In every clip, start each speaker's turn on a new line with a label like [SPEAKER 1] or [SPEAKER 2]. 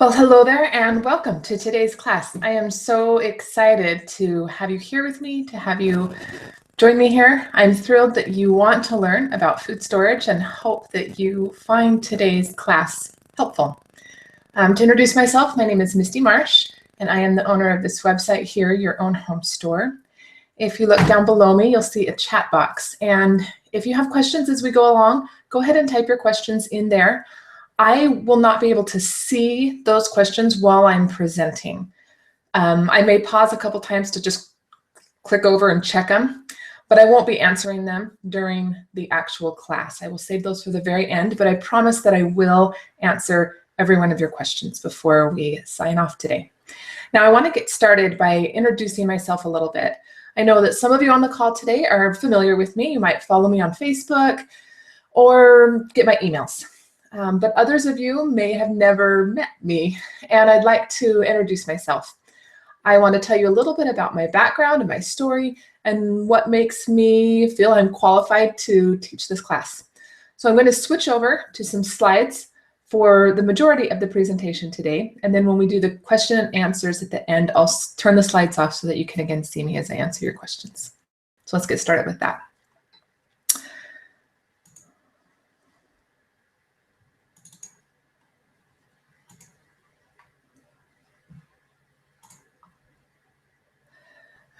[SPEAKER 1] Well, hello there and welcome to today's class. I am so excited to have you here with me, to have you join me here. I'm thrilled that you want to learn about food storage and hope that you find today's class helpful. To introduce myself, my name is Misty Marsh, and I am the owner of this website here, Your Own Home Store. If you look down below me, you'll see a chat box. And if you have questions as we go along, go ahead and type your questions in there. I will not be able to see those questions while I'm presenting. I may pause a couple times to just click over and check them, but I won't be answering them during the actual class. I will save those for the very end, but I promise that I will answer every one of your questions before we sign off today. Now, I want to get started by introducing myself a little bit. I know that some of you on the call today are familiar with me. You might follow me on Facebook or get my emails. But others of you may have never met me, and I'd like to introduce myself. I want to tell you a little bit about my background and my story and what makes me feel I'm qualified to teach this class. So I'm going to switch over to some slides for the majority of the presentation today, and then when we do the question and answers at the end, I'll turn the slides off so that you can again see me as I answer your questions. So let's get started with that.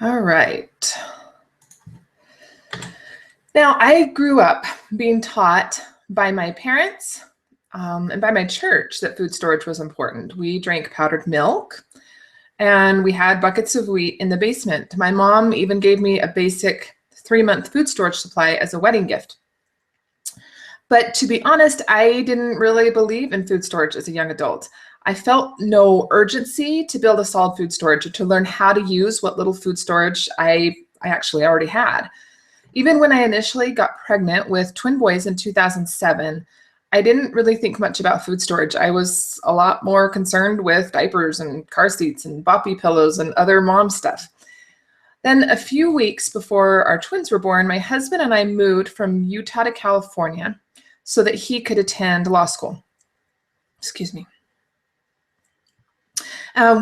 [SPEAKER 1] All right. Now, I grew up being taught by my parents and by my church that food storage was important. We drank powdered milk and we had buckets of wheat in the basement. My mom even gave me a basic 3-month food storage supply as a wedding gift. But to be honest, I didn't really believe in food storage as a young adult. I felt no urgency to build a solid food storage or to learn how to use what little food storage I actually already had. Even when I initially got pregnant with twin boys in 2007, I didn't really think much about food storage. I was a lot more concerned with diapers and car seats and boppy pillows and other mom stuff. Then a few weeks before our twins were born, my husband and I moved from Utah to California so that he could attend law school. Excuse me.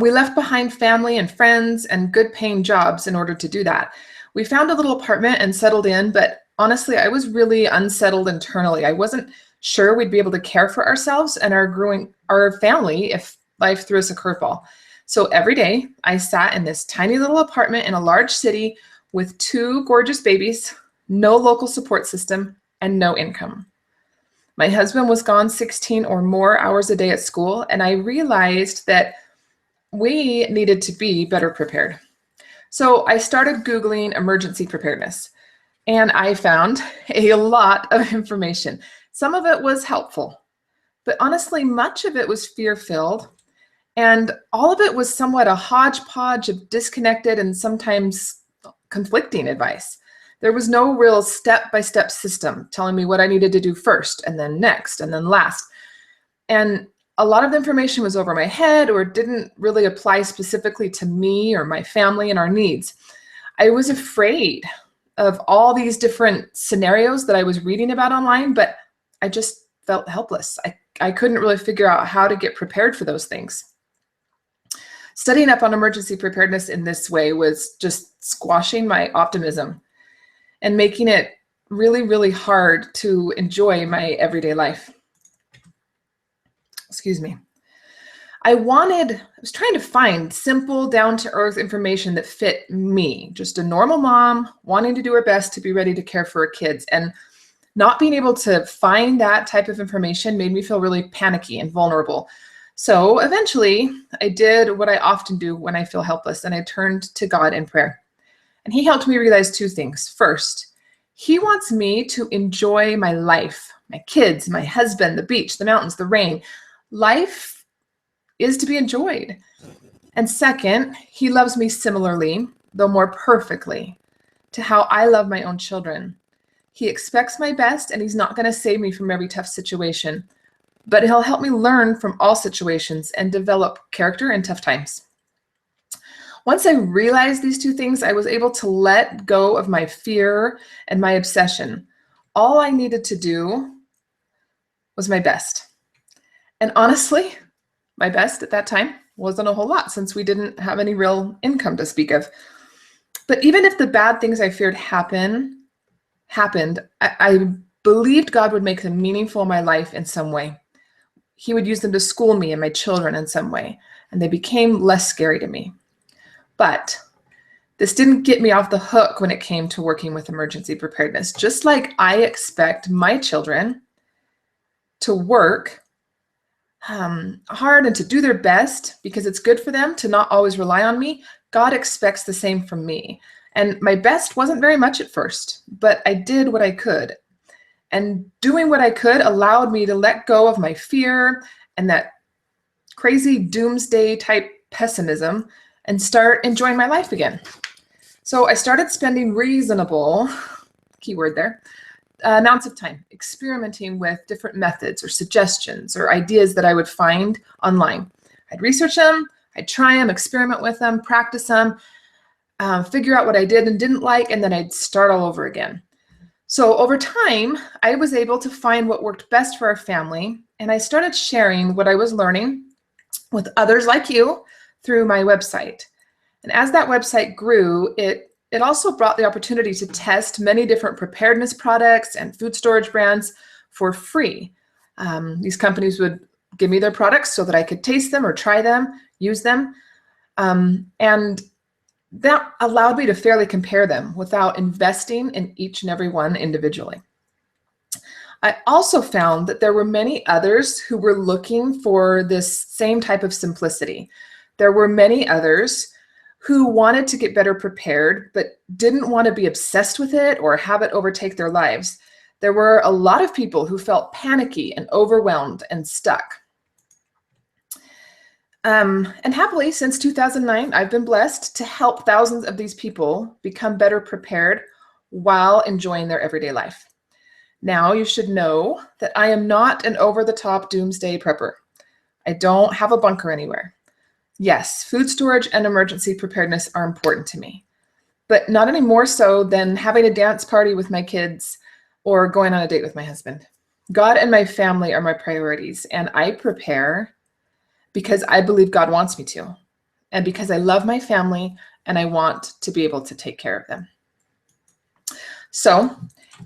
[SPEAKER 1] We left behind family and friends and good paying jobs in order to do that. We found a little apartment and settled in, but honestly, I was really unsettled internally. I wasn't sure we'd be able to care for ourselves and our family if life threw us a curveball. So every day I sat in this tiny little apartment in a large city with 2 gorgeous babies, no local support system, and no income. My husband was gone 16 or more hours a day at school, and I realized that we needed to be better prepared. So I started Googling emergency preparedness, and I found a lot of information. Some of it was helpful, but honestly, much of it was fear-filled, and all of it was somewhat a hodgepodge of disconnected and sometimes conflicting advice. There was no real step-by-step system telling me what I needed to do first, and then next, and then last. And a lot of the information was over my head or didn't really apply specifically to me or my family and our needs. I was afraid of all these different scenarios that I was reading about online, but I just felt helpless. I couldn't really figure out how to get prepared for those things. Studying up on emergency preparedness in this way was just squashing my optimism and making it really, really hard to enjoy my everyday life. Excuse me. I was trying to find simple, down-to-earth information that fit me, just a normal mom wanting to do her best to be ready to care for her kids. And not being able to find that type of information made me feel really panicky and vulnerable. So eventually, I did what I often do when I feel helpless, and I turned to God in prayer. And He helped me realize 2 things. First, He wants me to enjoy my life, my kids, my husband, the beach, the mountains, the rain. Life is to be enjoyed. And second, He loves me similarly, though more perfectly, to how I love my own children. He expects my best, and He's not going to save me from every tough situation, but He'll help me learn from all situations and develop character in tough times. Once I realized these 2 things, I was able to let go of my fear and my obsession. All I needed to do was my best. And honestly, My best at that time wasn't a whole lot since we didn't have any real income to speak of. But even if the bad things I feared happened, I believed God would make them meaningful in my life in some way. He would use them to school me and my children in some way, and they became less scary to me. But this didn't get me off the hook when it came to working with emergency preparedness. Just like I expect my children to work hard and to do their best because it's good for them to not always rely on me, God expects the same from me. And my best wasn't very much at first, but I did what I could. And doing what I could allowed me to let go of my fear and that crazy doomsday type pessimism and start enjoying my life again. So I started spending reasonable, keyword there, amounts of time experimenting with different methods or suggestions or ideas that I would find online. I'd research them, I'd try them, experiment with them, practice them, figure out what I did and didn't like, and then I'd start all over again. So over time, I was able to find what worked best for our family, and I started sharing what I was learning with others like you through my website. And as that website grew, it also brought the opportunity to test many different preparedness products and food storage brands for free. These companies would give me their products so that I could taste them or try them, use them. And that allowed me to fairly compare them without investing in each and every one individually. I also found that there were many others who were looking for this same type of simplicity. There were many others who wanted to get better prepared, but didn't want to be obsessed with it or have it overtake their lives. There were a lot of people who felt panicky and overwhelmed and stuck. And happily, since 2009, I've been blessed to help thousands of these people become better prepared while enjoying their everyday life. Now, you should know that I am not an over-the-top doomsday prepper. I don't have a bunker anywhere. Yes, food storage and emergency preparedness are important to me, but not any more so than having a dance party with my kids or going on a date with my husband. God and my family are my priorities, and I prepare because I believe God wants me to, and because I love my family and I want to be able to take care of them. So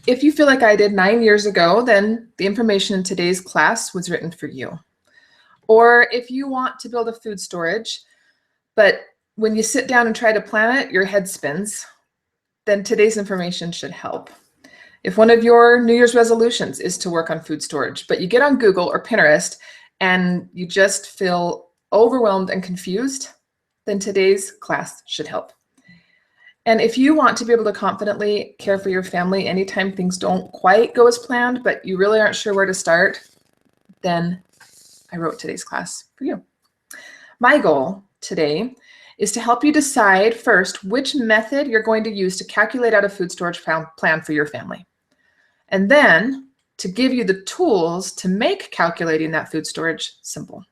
[SPEAKER 1] if you feel like I did 9 years ago, then the information in today's class was written for you. Or if you want to build a food storage, but when you sit down and try to plan it, your head spins, then today's information should help. If one of your New Year's resolutions is to work on food storage, but you get on Google or Pinterest and you just feel overwhelmed and confused, then today's class should help. And if you want to be able to confidently care for your family anytime things don't quite go as planned, but you really aren't sure where to start, then I wrote today's class for you. My goal today is to help you decide first which method you're going to use to calculate out a food storage plan for your family. And then to give you the tools to make calculating that food storage simple.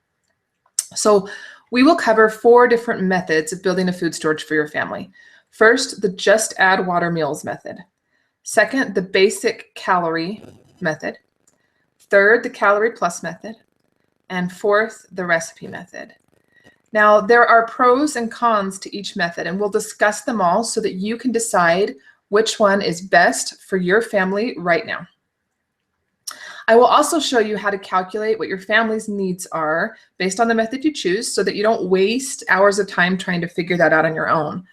[SPEAKER 1] So we will cover 4 different methods of building a food storage for your family. First, the just add water meals method. Second, the basic calorie method. Third, the calorie plus method. And fourth, the recipe method. Now, there are pros and cons to each method, and we'll discuss them all so that you can decide which one is best for your family right now. I will also show you how to calculate what your family's needs are based on the method you choose so that you don't waste hours of time trying to figure that out on your own.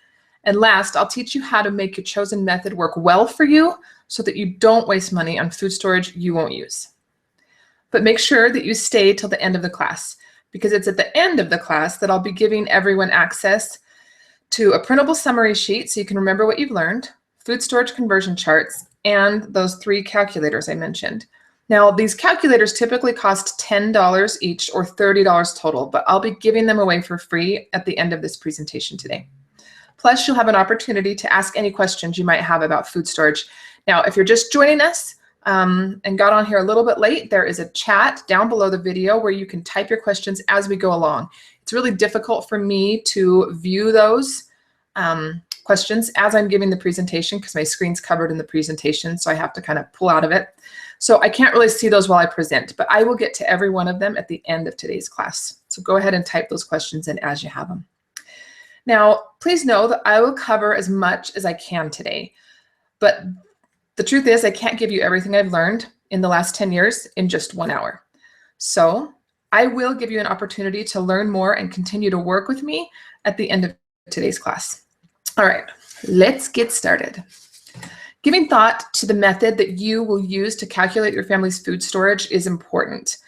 [SPEAKER 1] And last, I'll teach you how to make your chosen method work well for you so that you don't waste money on food storage you won't use. But make sure that you stay till the end of the class, because it's at the end of the class that I'll be giving everyone access to a printable summary sheet so you can remember what you've learned, food storage conversion charts, and those 3 calculators I mentioned. Now, these calculators typically cost $10 each or $30 total, but I'll be giving them away for free at the end of this presentation today. Plus, you'll have an opportunity to ask any questions you might have about food storage. Now, if you're just joining us and got on here a little bit late, there is a chat down below the video where you can type your questions as we go along. It's really difficult for me to view those questions as I'm giving the presentation because my screen's covered in the presentation, so I have to kind of pull out of it. So I can't really see those while I present, but I will get to every one of them at the end of today's class. So go ahead and type those questions in as you have them. Now, please know that I will cover as much as I can today, but the truth is I can't give you everything I've learned in the last 10 years in just 1 hour. So I will give you an opportunity to learn more and continue to work with me at the end of today's class. All right, let's get started. Giving thought to the method that you will use to calculate your family's food storage is important.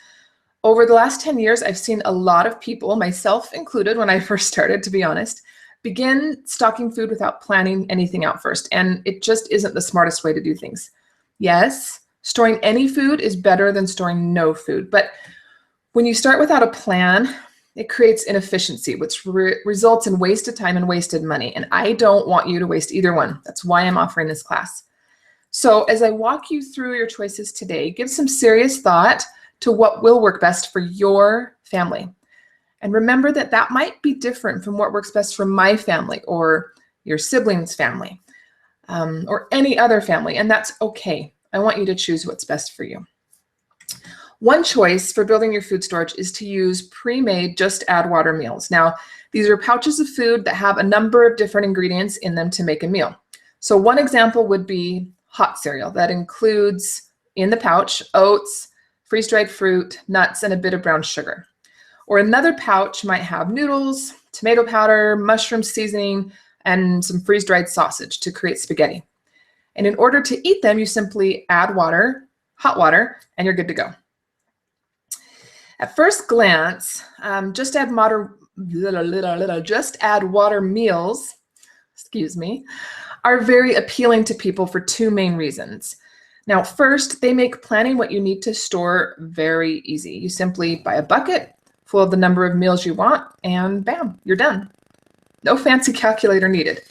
[SPEAKER 1] Over the last 10 years, I've seen a lot of people, myself included when I first started, to be honest, begin stocking food without planning anything out first, and it just isn't the smartest way to do things. Yes, storing any food is better than storing no food, but when you start without a plan, it creates inefficiency, which results in wasted time and wasted money. And I don't want you to waste either one. That's why I'm offering this class. So as I walk you through your choices today, give some serious thought to what will work best for your family. And remember that that might be different from what works best for my family or your siblings' family or any other family. And that's okay. I want you to choose what's best for you. One choice for building your food storage is to use pre-made Just Add Water meals. Now, these are pouches of food that have a number of different ingredients in them to make a meal. So one example would be hot cereal that includes in the pouch oats, freeze-dried fruit, nuts, and a bit of brown sugar. Or another pouch might have noodles, tomato powder, mushroom seasoning, and some freeze-dried sausage to create spaghetti. And in order to eat them, you simply add water, hot water, and you're good to go. At first glance, Just Add Water meals, are very appealing to people for two main reasons. Now, first, they make planning what you need to store very easy. You simply buy a bucket full of the number of meals you want, and bam, you're done. No fancy calculator needed.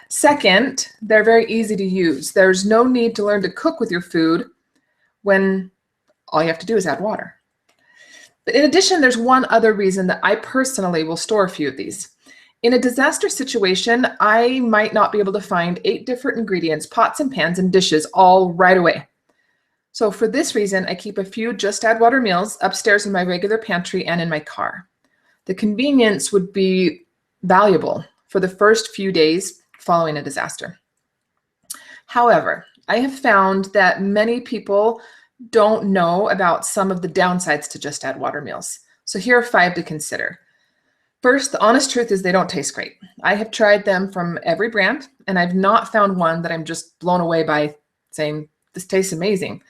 [SPEAKER 1] Second, they're very easy to use. There's no need to learn to cook with your food when all you have to do is add water. But in addition, there's one other reason that I personally will store a few of these. In a disaster situation, I might not be able to find 8 different ingredients, pots and pans and dishes all right away. So for this reason, I keep a few Just Add Water meals upstairs in my regular pantry and in my car. The convenience would be valuable for the first few days following a disaster. However, I have found that many people don't know about some of the downsides to Just Add Water meals. So here are 5 to consider. First, the honest truth is they don't taste great. I have tried them from every brand, and I've not found one that I'm just blown away by saying, this tastes amazing.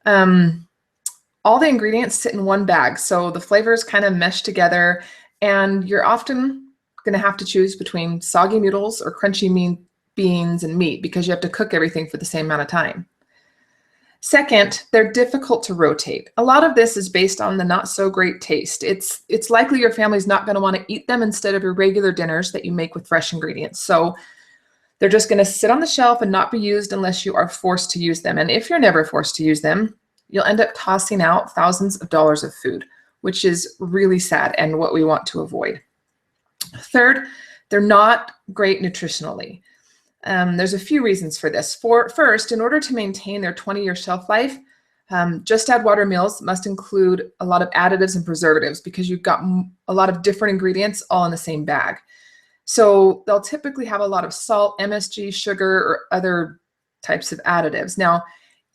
[SPEAKER 1] All the ingredients sit in one bag, so the flavors kind of mesh together, and you're often going to have to choose between soggy noodles or crunchy beans and meat because you have to cook everything for the same amount of time. Second, they're difficult to rotate. A lot of this is based on the not so great taste. It's likely your family's not going to want to eat them instead of your regular dinners that you make with fresh ingredients. So they're just going to sit on the shelf and not be used unless you are forced to use them. And if you're never forced to use them, you'll end up tossing out thousands of dollars of food, which is really sad and what we want to avoid. Third, they're not great nutritionally. There's a few reasons for this. First, in order to maintain their 20-year shelf life, Just Add Water meals must include a lot of additives and preservatives because you've got a lot of different ingredients all in the same bag. So they'll typically have a lot of salt, MSG, sugar, or other types of additives. Now,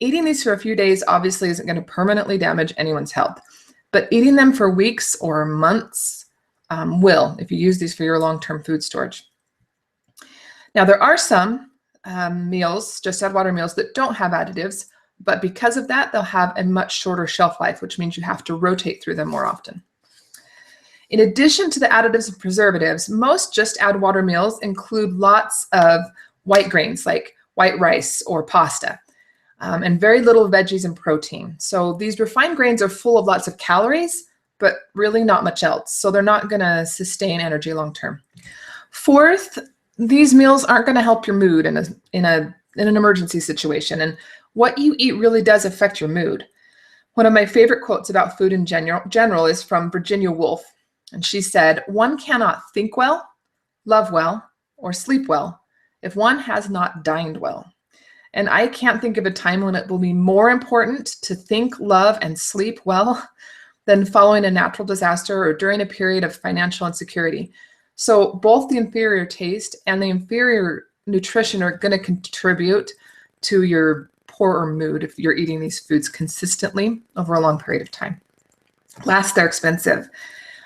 [SPEAKER 1] eating these for a few days obviously isn't going to permanently damage anyone's health, but eating them for weeks or months will if you use these for your long-term food storage. Now, there are some meals, Just Add Water meals, that don't have additives, but because of that, they'll have a much shorter shelf life, which means you have to rotate through them more often. In addition to the additives and preservatives, most Just Add Water meals include lots of white grains like white rice or pasta, and very little veggies and protein. So these refined grains are full of lots of calories, but really not much else. So they're not going to sustain energy long term. Fourth, these meals aren't going to help your mood in an emergency situation. And what you eat really does affect your mood. One of my favorite quotes about food in general is from Virginia Woolf. And she said, "One cannot think well, love well, or sleep well if one has not dined well." And I can't think of a time when it will be more important to think, love, and sleep well than following a natural disaster or during a period of financial insecurity. So both the inferior taste and the inferior nutrition are going to contribute to your poorer mood if you're eating these foods consistently over a long period of time. Last, they're expensive.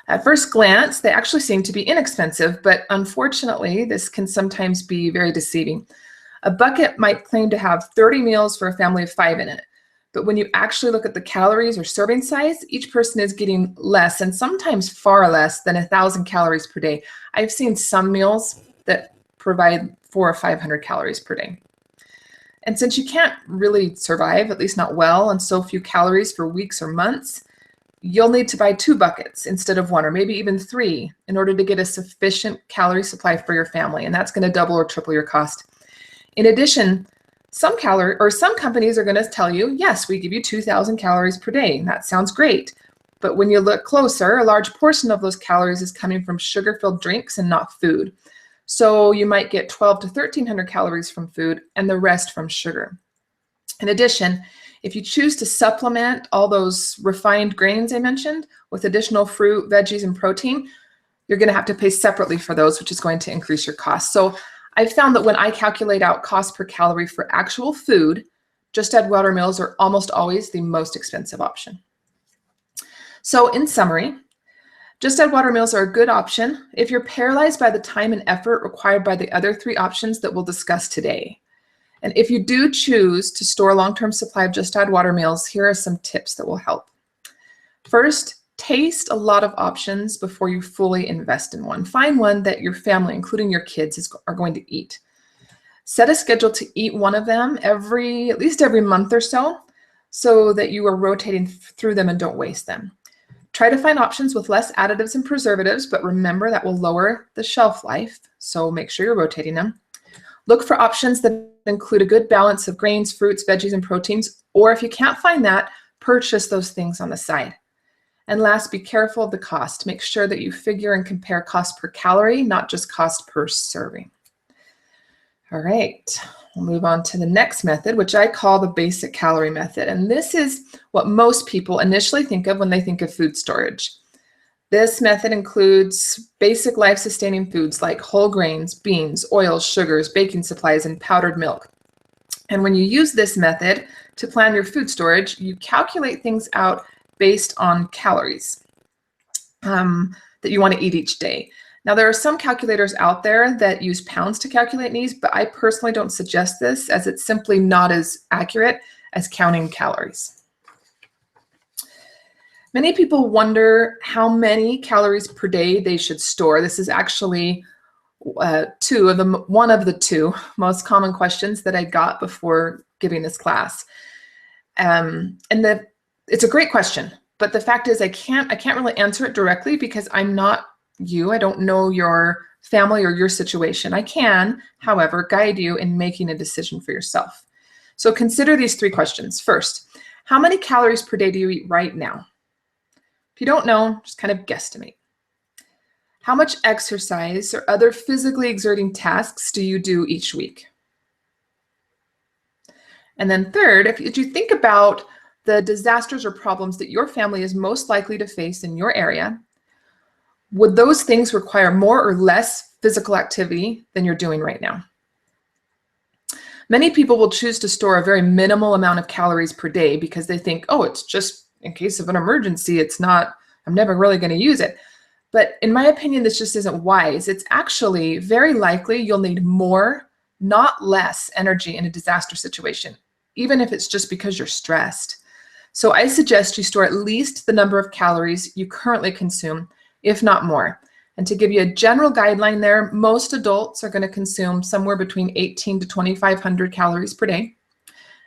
[SPEAKER 1] At first glance, they actually seem to be inexpensive, but unfortunately, this can sometimes be very deceiving. A bucket might claim to have 30 meals for a family of 5 in it, but when you actually look at the calories or serving size, each person is getting less, and sometimes far less than 1,000 calories per day. I've seen some meals that provide 400 or 500 calories per day. And since you can't really survive, at least not well, on so few calories for weeks or months, you'll need to buy 2 buckets instead of 1, or maybe even 3, in order to get a sufficient calorie supply for your family, and that's going to double or triple your cost. In addition, some companies are going to tell you, yes, we give you 2,000 calories per day, and that sounds great. But when you look closer, a large portion of those calories is coming from sugar-filled drinks and not food. So you might get 1,200 to 1,300 calories from food and the rest from sugar. In addition, if you choose to supplement all those refined grains I mentioned with additional fruit, veggies, and protein, you're going to have to pay separately for those, which is going to increase your cost. So I've found that when I calculate out cost per calorie for actual food, Just Add Water meals are almost always the most expensive option. So in summary, Just Add Water meals are a good option if you're paralyzed by the time and effort required by the other 3 options that we'll discuss today. And if you do choose to store a long-term supply of Just Add Water meals, here are some tips that will help. First, taste a lot of options before you fully invest in one. Find one that your family, including your kids, are going to eat. Set a schedule to eat one of them at least every month or so that you are rotating through them and don't waste them. Try to find options with less additives and preservatives, but remember that will lower the shelf life, so make sure you're rotating them. Look for options that include a good balance of grains, fruits, veggies, and proteins, or if you can't find that, purchase those things on the side. And last, be careful of the cost. Make sure that you figure and compare cost per calorie, not just cost per serving. All right, we'll move on to the next method, which I call the basic calorie method. And this is what most people initially think of when they think of food storage. This method includes basic life-sustaining foods like whole grains, beans, oils, sugars, baking supplies, and powdered milk. And when you use this method to plan your food storage, you calculate things out based on calories that you want to eat each day. Now, there are some calculators out there that use pounds to calculate these, but I personally don't suggest this as it's simply not as accurate as counting calories. Many people wonder how many calories per day they should store. This is actually one of the 2 most common questions that I got before giving this class. It's a great question, but the fact is I can't really answer it directly because I'm not you. I don't know your family or your situation. I can, however, guide you in making a decision for yourself. So consider these 3 questions. First, how many calories per day do you eat right now? If you don't know, just kind of guesstimate. How much exercise or other physically exerting tasks do you do each week? And then third, if you think about the disasters or problems that your family is most likely to face in your area, would those things require more or less physical activity than you're doing right now? Many people will choose to store a very minimal amount of calories per day because they think, oh, it's just in case of an emergency, I'm never really going to use it. But in my opinion, this just isn't wise. It's actually very likely you'll need more, not less, energy in a disaster situation, even if it's just because you're stressed. So I suggest you store at least the number of calories you currently consume, if not more. And to give you a general guideline there, most adults are going to consume somewhere between 1,800 to 2,500 calories per day,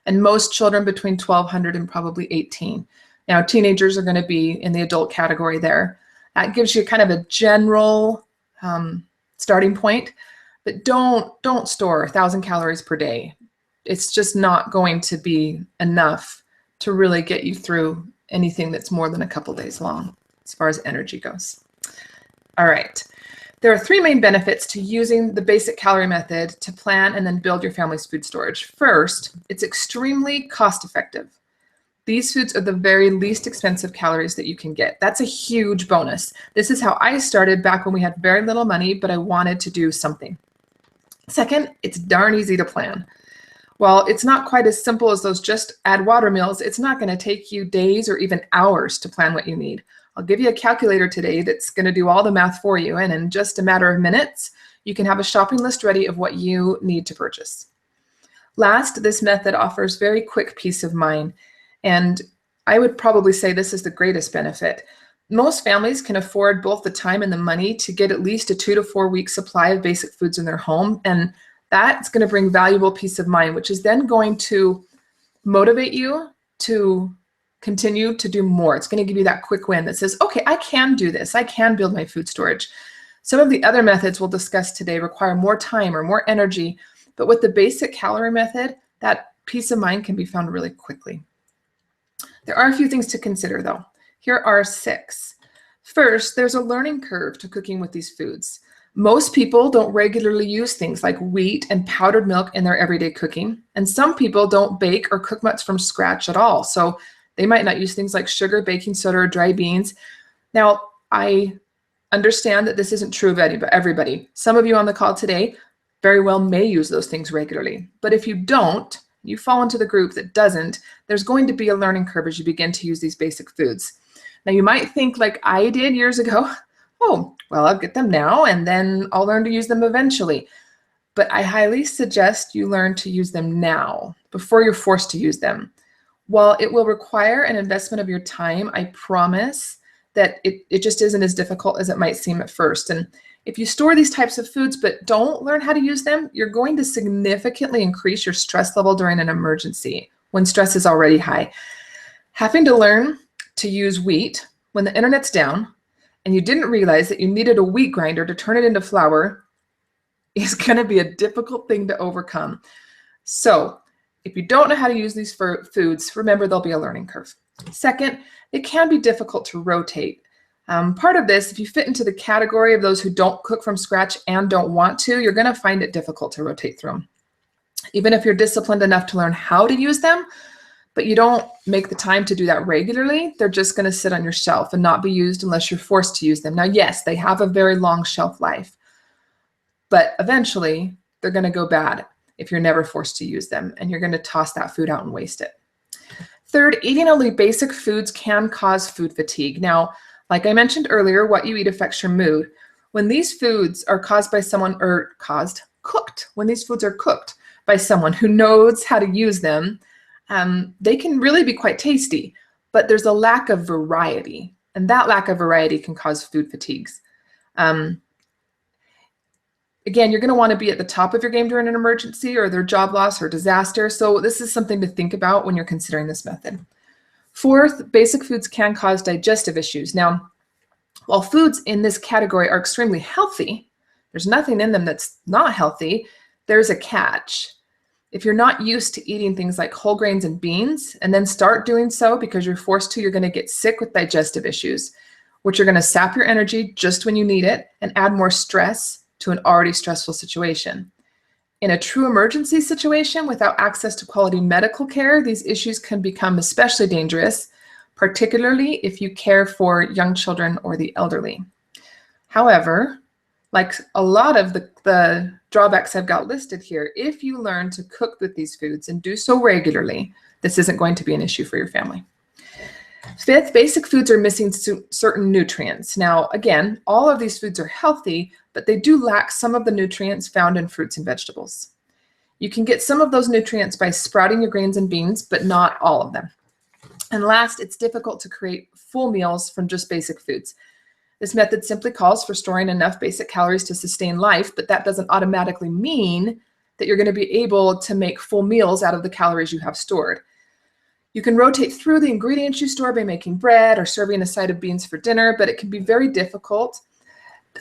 [SPEAKER 1] and most children between 1,200 and probably 1,800. Now, teenagers are going to be in the adult category there. That gives you kind of a general starting point, but don't store 1,000 calories per day. It's just not going to be enough to really get you through anything that's more than a couple days long as far as energy goes. All right. There are three main benefits to using the basic calorie method to plan and then build your family's food storage. First, it's extremely cost effective. These foods are the very least expensive calories that you can get. That's a huge bonus. This is how I started back when we had very little money, but I wanted to do something. Second, it's darn easy to plan. While it's not quite as simple as those just add water meals, it's not going to take you days or even hours to plan what you need. I'll give you a calculator today that's going to do all the math for you, and in just a matter of minutes, you can have a shopping list ready of what you need to purchase. Last, this method offers very quick peace of mind, and I would probably say this is the greatest benefit. Most families can afford both the time and the money to get at least a 2 to 4 week supply of basic foods in their home, and that's going to bring valuable peace of mind, which is then going to motivate you to continue to do more. It's going to give you that quick win that says, okay, I can do this. I can build my food storage. Some of the other methods we'll discuss today require more time or more energy, but with the basic calorie method, that peace of mind can be found really quickly. There are a few things to consider though. Here are 6. First, there's a learning curve to cooking with these foods. Most people don't regularly use things like wheat and powdered milk in their everyday cooking, and some people don't bake or cook much from scratch at all. So they might not use things like sugar, baking soda, or dry beans. Now, I understand that this isn't true of everybody. Some of you on the call today very well may use those things regularly. But if you don't, you fall into the group that doesn't, there's going to be a learning curve as you begin to use these basic foods. Now, you might think like I did years ago, oh, well, I'll get them now and then I'll learn to use them eventually. But I highly suggest you learn to use them now before you're forced to use them. While it will require an investment of your time, I promise that it just isn't as difficult as it might seem at first. And if you store these types of foods but don't learn how to use them, you're going to significantly increase your stress level during an emergency when stress is already high. Having to learn to use wheat when the internet's down and you didn't realize that you needed a wheat grinder to turn it into flour is going to be a difficult thing to overcome. So if you don't know how to use these foods, remember there'll be a learning curve. Second, it can be difficult to rotate. Part of this, if you fit into the category of those who don't cook from scratch and don't want to, you're going to find it difficult to rotate through them. Even if you're disciplined enough to learn how to use them, but you don't make the time to do that regularly, they're just going to sit on your shelf and not be used unless you're forced to use them. Now, yes, they have a very long shelf life, but eventually they're going to go bad if you're never forced to use them, and you're going to toss that food out and waste it. Third, eating only basic foods can cause food fatigue. Now, like I mentioned earlier, what you eat affects your mood. When these foods are cooked by someone who knows how to use them, they can really be quite tasty, but there's a lack of variety, and that lack of variety can cause food fatigues. Again, you're going to want to be at the top of your game during an emergency or their job loss or disaster. So this is something to think about when you're considering this method. Fourth, basic foods can cause digestive issues. Now, while foods in this category are extremely healthy, there's nothing in them that's not healthy. There's a catch. If you're not used to eating things like whole grains and beans and then start doing so because you're forced to, you're going to get sick with digestive issues, which are going to sap your energy just when you need it and add more stress to an already stressful situation. In a true emergency situation without access to quality medical care, these issues can become especially dangerous, particularly if you care for young children or the elderly. However, like a lot of the drawbacks I've got listed here, if you learn to cook with these foods and do so regularly, this isn't going to be an issue for your family. Fifth, basic foods are missing certain nutrients. Now, again, all of these foods are healthy, but they do lack some of the nutrients found in fruits and vegetables. You can get some of those nutrients by sprouting your grains and beans, but not all of them. And last, it's difficult to create full meals from just basic foods. This method simply calls for storing enough basic calories to sustain life, but that doesn't automatically mean that you're going to be able to make full meals out of the calories you have stored. You can rotate through the ingredients you store by making bread or serving a side of beans for dinner, but it can be very difficult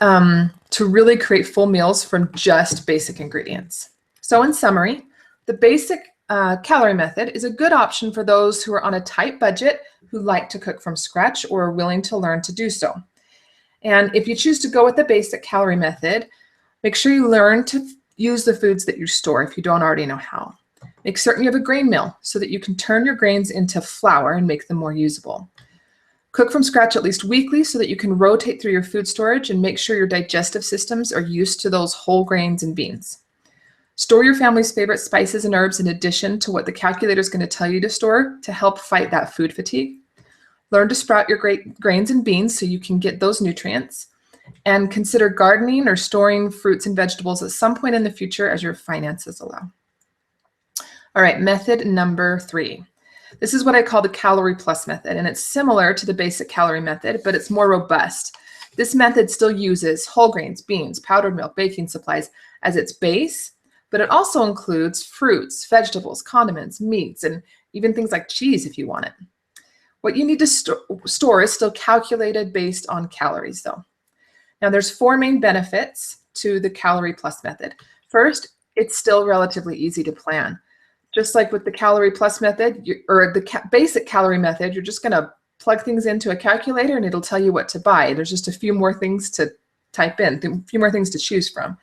[SPEAKER 1] to really create full meals from just basic ingredients. So in summary, the basic calorie method is a good option for those who are on a tight budget, who like to cook from scratch or are willing to learn to do so. And if you choose to go with the basic calorie method, make sure you learn to use the foods that you store if you don't already know how. Make certain you have a grain mill so that you can turn your grains into flour and make them more usable. Cook from scratch at least weekly so that you can rotate through your food storage and make sure your digestive systems are used to those whole grains and beans. Store your family's favorite spices and herbs in addition to what the calculator is going to tell you to store to help fight that food fatigue. Learn to sprout your grains and beans so you can get those nutrients. And consider gardening or storing fruits and vegetables at some point in the future as your finances allow. All right, method number 3. This is what I call the calorie plus method, and it's similar to the basic calorie method, but it's more robust. This method still uses whole grains, beans, powdered milk, baking supplies as its base, but it also includes fruits, vegetables, condiments, meats, and even things like cheese if you want it. What you need to store is still calculated based on calories though. Now there's 4 main benefits to the calorie plus method. First, it's still relatively easy to plan. Just like with the calorie plus method or the basic calorie method, you're just going to plug things into a calculator and it'll tell you what to buy. There's just a few more things to type in, a few more things to choose from.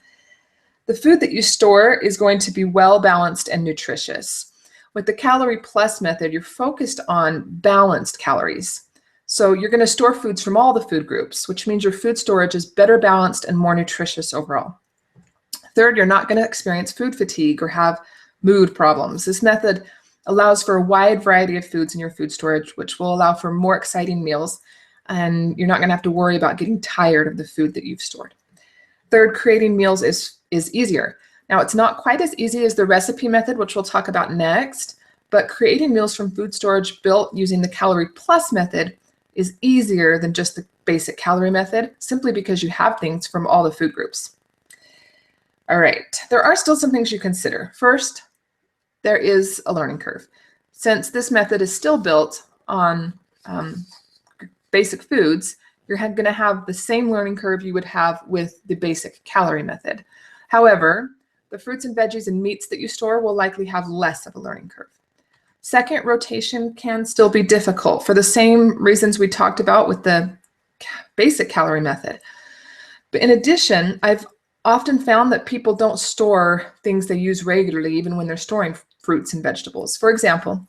[SPEAKER 1] The food that you store is going to be well balanced and nutritious. With the calorie plus method, you're focused on balanced calories. So you're going to store foods from all the food groups, which means your food storage is better balanced and more nutritious overall. Third, you're not going to experience food fatigue or have mood problems. This method allows for a wide variety of foods in your food storage, which will allow for more exciting meals, and you're not going to have to worry about getting tired of the food that you've stored. Third, creating meals is easier. Now, it's not quite as easy as the recipe method, which we'll talk about next, but creating meals from food storage built using the calorie plus method is easier than just the basic calorie method, simply because you have things from all the food groups. All right, there are still some things you consider. First, there is a learning curve. Since this method is still built on basic foods, you're going to have the same learning curve you would have with the basic calorie method. However, the fruits and veggies and meats that you store will likely have less of a learning curve. Second, rotation can still be difficult for the same reasons we talked about with the basic calorie method. But in addition, I've often found that people don't store things they use regularly, even when they're storing fruits and vegetables. For example,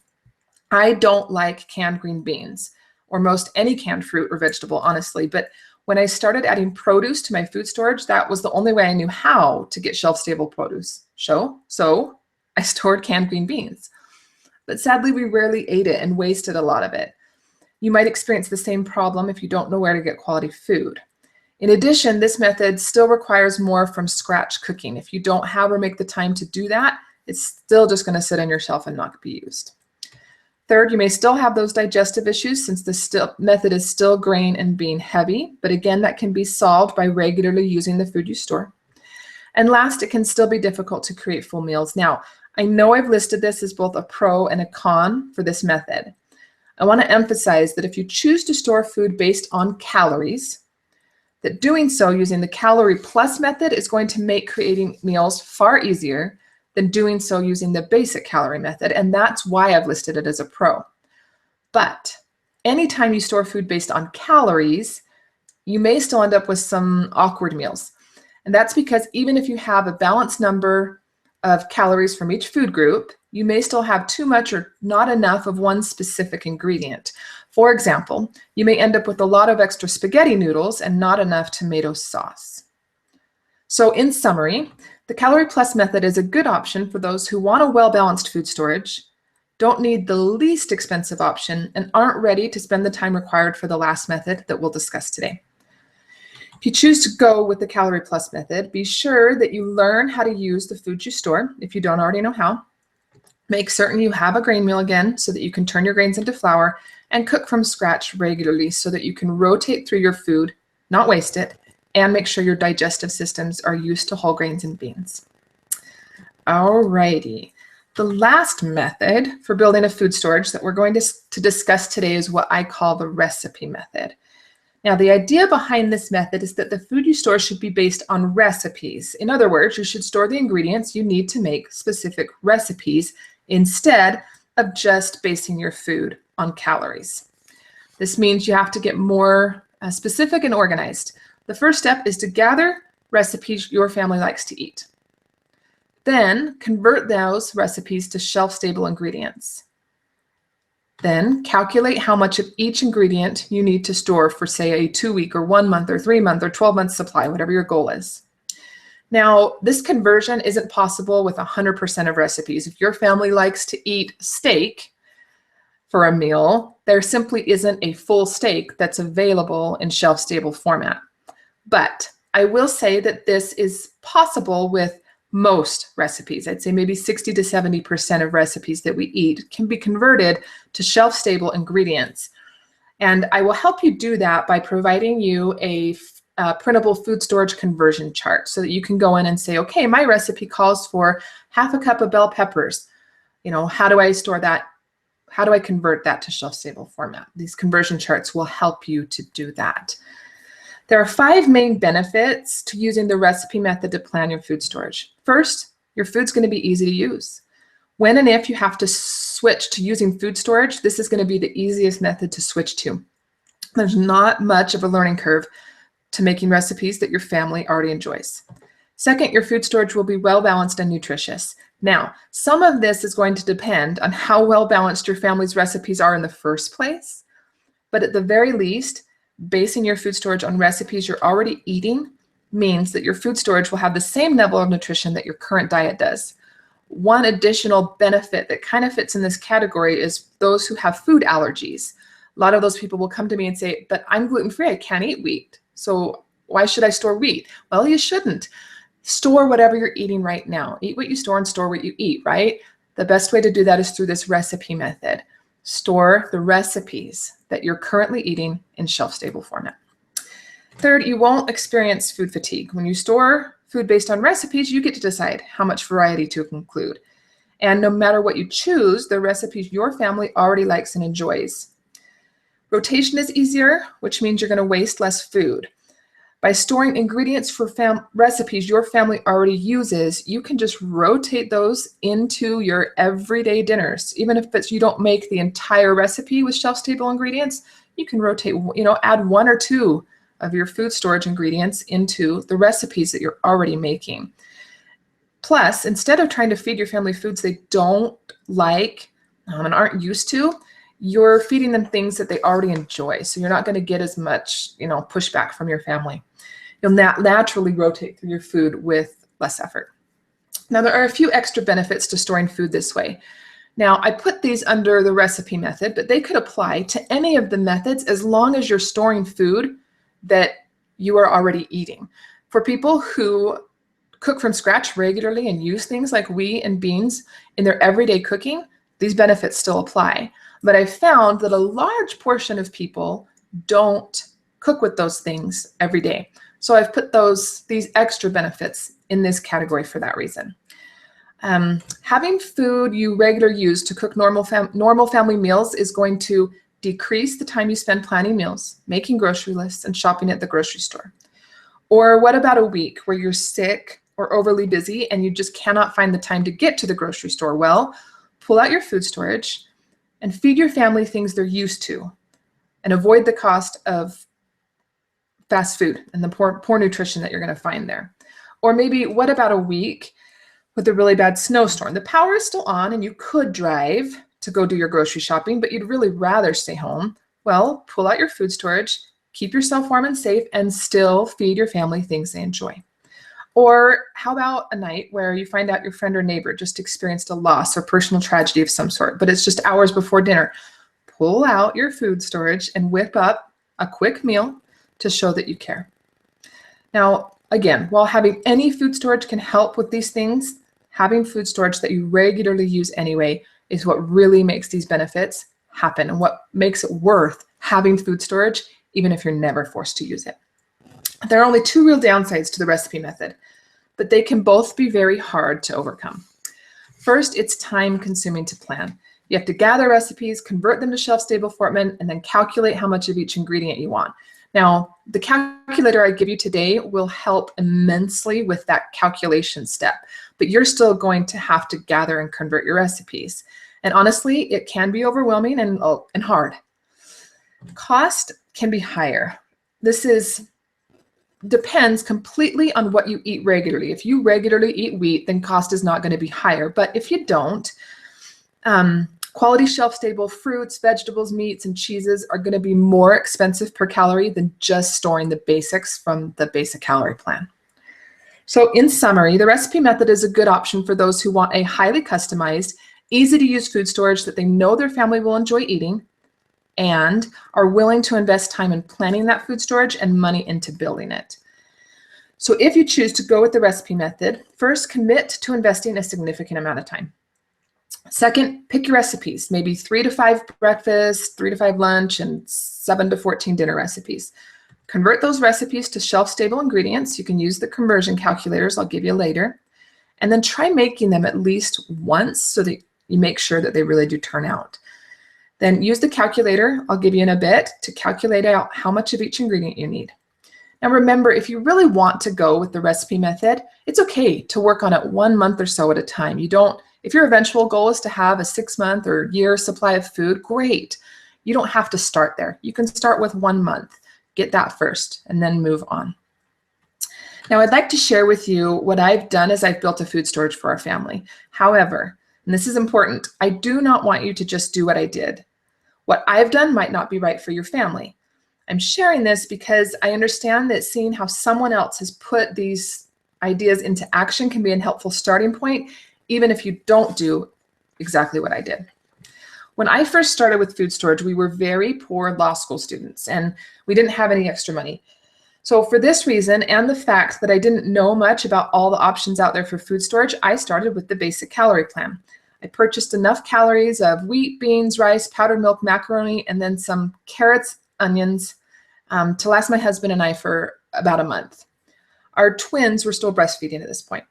[SPEAKER 1] I don't like canned green beans or most any canned fruit or vegetable, honestly. But when I started adding produce to my food storage, that was the only way I knew how to get shelf-stable produce. So I stored canned green beans. But sadly, we rarely ate it and wasted a lot of it. You might experience the same problem if you don't know where to get quality food. In addition, this method still requires more from scratch cooking. If you don't have or make the time to do that, it's still just going to sit on your shelf and not be used. Third, you may still have those digestive issues since the method is still grain and bean heavy, but again, that can be solved by regularly using the food you store. And last, it can still be difficult to create full meals. Now, I know I've listed this as both a pro and a con for this method. I want to emphasize that if you choose to store food based on calories, that doing so using the calorie plus method is going to make creating meals far easier than doing so using the basic calorie method, and that's why I've listed it as a pro. But anytime you store food based on calories, you may still end up with some awkward meals. And that's because even if you have a balanced number of calories from each food group, you may still have too much or not enough of one specific ingredient. For example, you may end up with a lot of extra spaghetti noodles and not enough tomato sauce. So in summary, the Calorie Plus method is a good option for those who want a well-balanced food storage, don't need the least expensive option, and aren't ready to spend the time required for the last method that we'll discuss today. If you choose to go with the Calorie Plus method, be sure that you learn how to use the food you store if you don't already know how. Make certain you have a grain meal again so that you can turn your grains into flour, and cook from scratch regularly so that you can rotate through your food, not waste it, and make sure your digestive systems are used to whole grains and beans. Alrighty. The last method for building a food storage that we're going to discuss today is what I call the recipe method. Now, the idea behind this method is that the food you store should be based on recipes. In other words, you should store the ingredients you need to make specific recipes instead of just basing your food on calories. This means you have to get more specific and organized. The first step is to gather recipes your family likes to eat. Then convert those recipes to shelf-stable ingredients. Then calculate how much of each ingredient you need to store for, say, a 2-week or 1 month or 3 month or 12-month supply, whatever your goal is. Now, this conversion isn't possible with 100% of recipes. If your family likes to eat steak for a meal, there simply isn't a full steak that's available in shelf-stable format. But I will say that this is possible with most recipes. I'd say maybe 60 to 70% of recipes that we eat can be converted to shelf-stable ingredients. And I will help you do that by providing you a printable food storage conversion chart so that you can go in and say, okay, my recipe calls for half a cup of bell peppers. How do I store that? How do I convert that to shelf-stable format? These conversion charts will help you to do that. There are 5 main benefits to using the recipe method to plan your food storage. First, your food's going to be easy to use. When and if you have to switch to using food storage, this is going to be the easiest method to switch to. There's not much of a learning curve to making recipes that your family already enjoys. Second, your food storage will be well-balanced and nutritious. Now, some of this is going to depend on how well-balanced your family's recipes are in the first place, but at the very least, basing your food storage on recipes you're already eating means that your food storage will have the same level of nutrition that your current diet does. One additional benefit that kind of fits in this category is those who have food allergies. A lot of those people will come to me and say, but I'm gluten-free, I can't eat wheat. So why should I store wheat? Well, you shouldn't. Store whatever you're eating right now. Eat what you store and store what you eat, right? The best way to do that is through this recipe method. Store the recipes that you're currently eating in shelf-stable format. Third, you won't experience food fatigue. When you store food based on recipes, you get to decide how much variety to include. And no matter what you choose, the recipes your family already likes and enjoys. Rotation is easier, which means you're going to waste less food. By storing ingredients for recipes your family already uses, you can just rotate those into your everyday dinners. Even if you don't make the entire recipe with shelf-stable ingredients, you can rotate, add 1 or 2 of your food storage ingredients into the recipes that you're already making. Plus, instead of trying to feed your family foods they don't like and aren't used to, you're feeding them things that they already enjoy. So you're not going to get as much, pushback from your family. You'll naturally rotate through your food with less effort. Now, there are a few extra benefits to storing food this way. Now, I put these under the recipe method, but they could apply to any of the methods as long as you're storing food that you are already eating. For people who cook from scratch regularly and use things like wheat and beans in their everyday cooking, these benefits still apply. But I found that a large portion of people don't cook with those things every day. So I've put these extra benefits in this category for that reason. Having food you regularly use to cook normal family meals is going to decrease the time you spend planning meals, making grocery lists, and shopping at the grocery store. Or what about a week where you're sick or overly busy and you just cannot find the time to get to the grocery store? Well, pull out your food storage and feed your family things they're used to and avoid the cost of fast food and the poor nutrition that you're going to find there. Or maybe what about a week with a really bad snowstorm? The power is still on and you could drive to go do your grocery shopping, but you'd really rather stay home. Well, pull out your food storage, keep yourself warm and safe, and still feed your family things they enjoy. Or how about a night where you find out your friend or neighbor just experienced a loss or personal tragedy of some sort, but it's just hours before dinner? Pull out your food storage and whip up a quick meal to show that you care. Now, again, while having any food storage can help with these things, having food storage that you regularly use anyway is what really makes these benefits happen and what makes it worth having food storage, even if you're never forced to use it. There are only 2 real downsides to the recipe method, but they can both be very hard to overcome. First, it's time consuming to plan. You have to gather recipes, convert them to shelf-stable format, and then calculate how much of each ingredient you want. Now, the calculator I give you today will help immensely with that calculation step, but you're still going to have to gather and convert your recipes. And honestly, it can be overwhelming and hard. Cost can be higher. depends completely on what you eat regularly. If you regularly eat wheat, then cost is not going to be higher. But if you don't, quality shelf-stable fruits, vegetables, meats, and cheeses are going to be more expensive per calorie than just storing the basics from the basic calorie plan. So in summary, the recipe method is a good option for those who want a highly customized, easy-to-use food storage that they know their family will enjoy eating and are willing to invest time in planning that food storage and money into building it. So if you choose to go with the recipe method, first commit to investing a significant amount of time. Second, pick your recipes, maybe 3 to 5 breakfast, 3 to 5 lunch, and 7 to 14 dinner recipes. Convert those recipes to shelf-stable ingredients. You can use the conversion calculators I'll give you later. And then try making them at least once so that you make sure that they really do turn out. Then use the calculator I'll give you in a bit to calculate out how much of each ingredient you need. Now remember, if you really want to go with the recipe method, it's okay to work on it 1 month or so at a time. If your eventual goal is to have a 6-month or year supply of food, great. You don't have to start there. You can start with 1 month, get that first, and then move on. Now I'd like to share with you what I've done as I've built a food storage for our family. However, and this is important, I do not want you to just do what I did. What I've done might not be right for your family. I'm sharing this because I understand that seeing how someone else has put these ideas into action can be a helpful starting point, even if you don't do exactly what I did. When I first started with food storage, we were very poor law school students and we didn't have any extra money. So for this reason and the fact that I didn't know much about all the options out there for food storage, I started with the basic calorie plan. I purchased enough calories of wheat, beans, rice, powdered milk, macaroni, and then some carrots, onions to last my husband and I for about a month. Our twins were still breastfeeding at this point.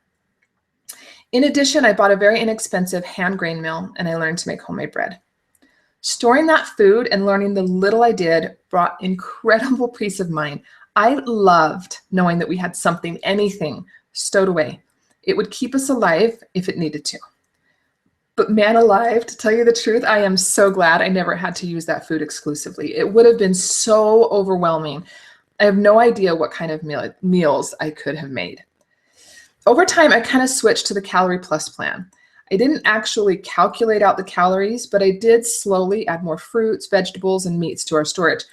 [SPEAKER 1] In addition, I bought a very inexpensive hand grain mill and I learned to make homemade bread. Storing that food and learning the little I did brought incredible peace of mind. I loved knowing that we had something, anything, stowed away. It would keep us alive if it needed to. But man alive, to tell you the truth, I am so glad I never had to use that food exclusively. It would have been so overwhelming. I have no idea what kind of meals I could have made. Over time, I kind of switched to the Calorie Plus plan. I didn't actually calculate out the calories, but I did slowly add more fruits, vegetables, and meats to our storage.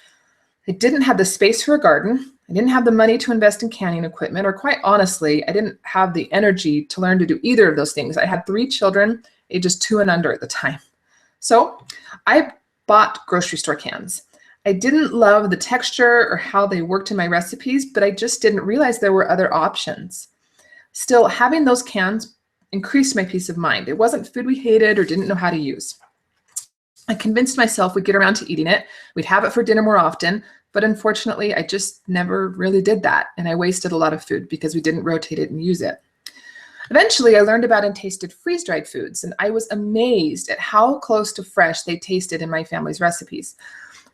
[SPEAKER 1] I didn't have the space for a garden. I didn't have the money to invest in canning equipment, or quite honestly, I didn't have the energy to learn to do either of those things. I had 3 children, ages 2 and under at the time. So I bought grocery store cans. I didn't love the texture or how they worked in my recipes, but I just didn't realize there were other options. Still, having those cans increased my peace of mind. It wasn't food we hated or didn't know how to use. I convinced myself we'd get around to eating it. We'd have it for dinner more often, but unfortunately, I just never really did that, and I wasted a lot of food because we didn't rotate it and use it. Eventually, I learned about and tasted freeze-dried foods, and I was amazed at how close to fresh they tasted in my family's recipes.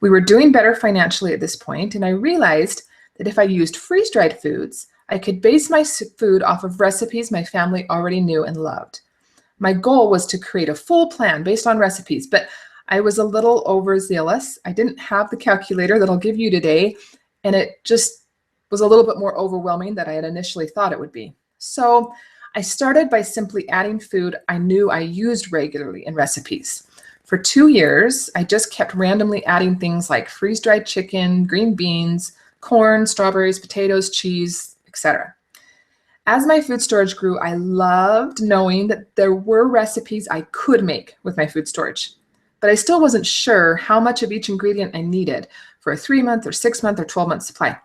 [SPEAKER 1] We were doing better financially at this point, and I realized that if I used freeze-dried foods, I could base my food off of recipes my family already knew and loved. My goal was to create a full plan based on recipes, but I was a little overzealous. I didn't have the calculator that I'll give you today, and it just was a little bit more overwhelming than I had initially thought it would be. So I started by simply adding food I knew I used regularly in recipes. For 2 years, I just kept randomly adding things like freeze-dried chicken, green beans, corn, strawberries, potatoes, cheese, etc. As my food storage grew, I loved knowing that there were recipes I could make with my food storage, but I still wasn't sure how much of each ingredient I needed for a 3-month or 6-month or 12-month supply.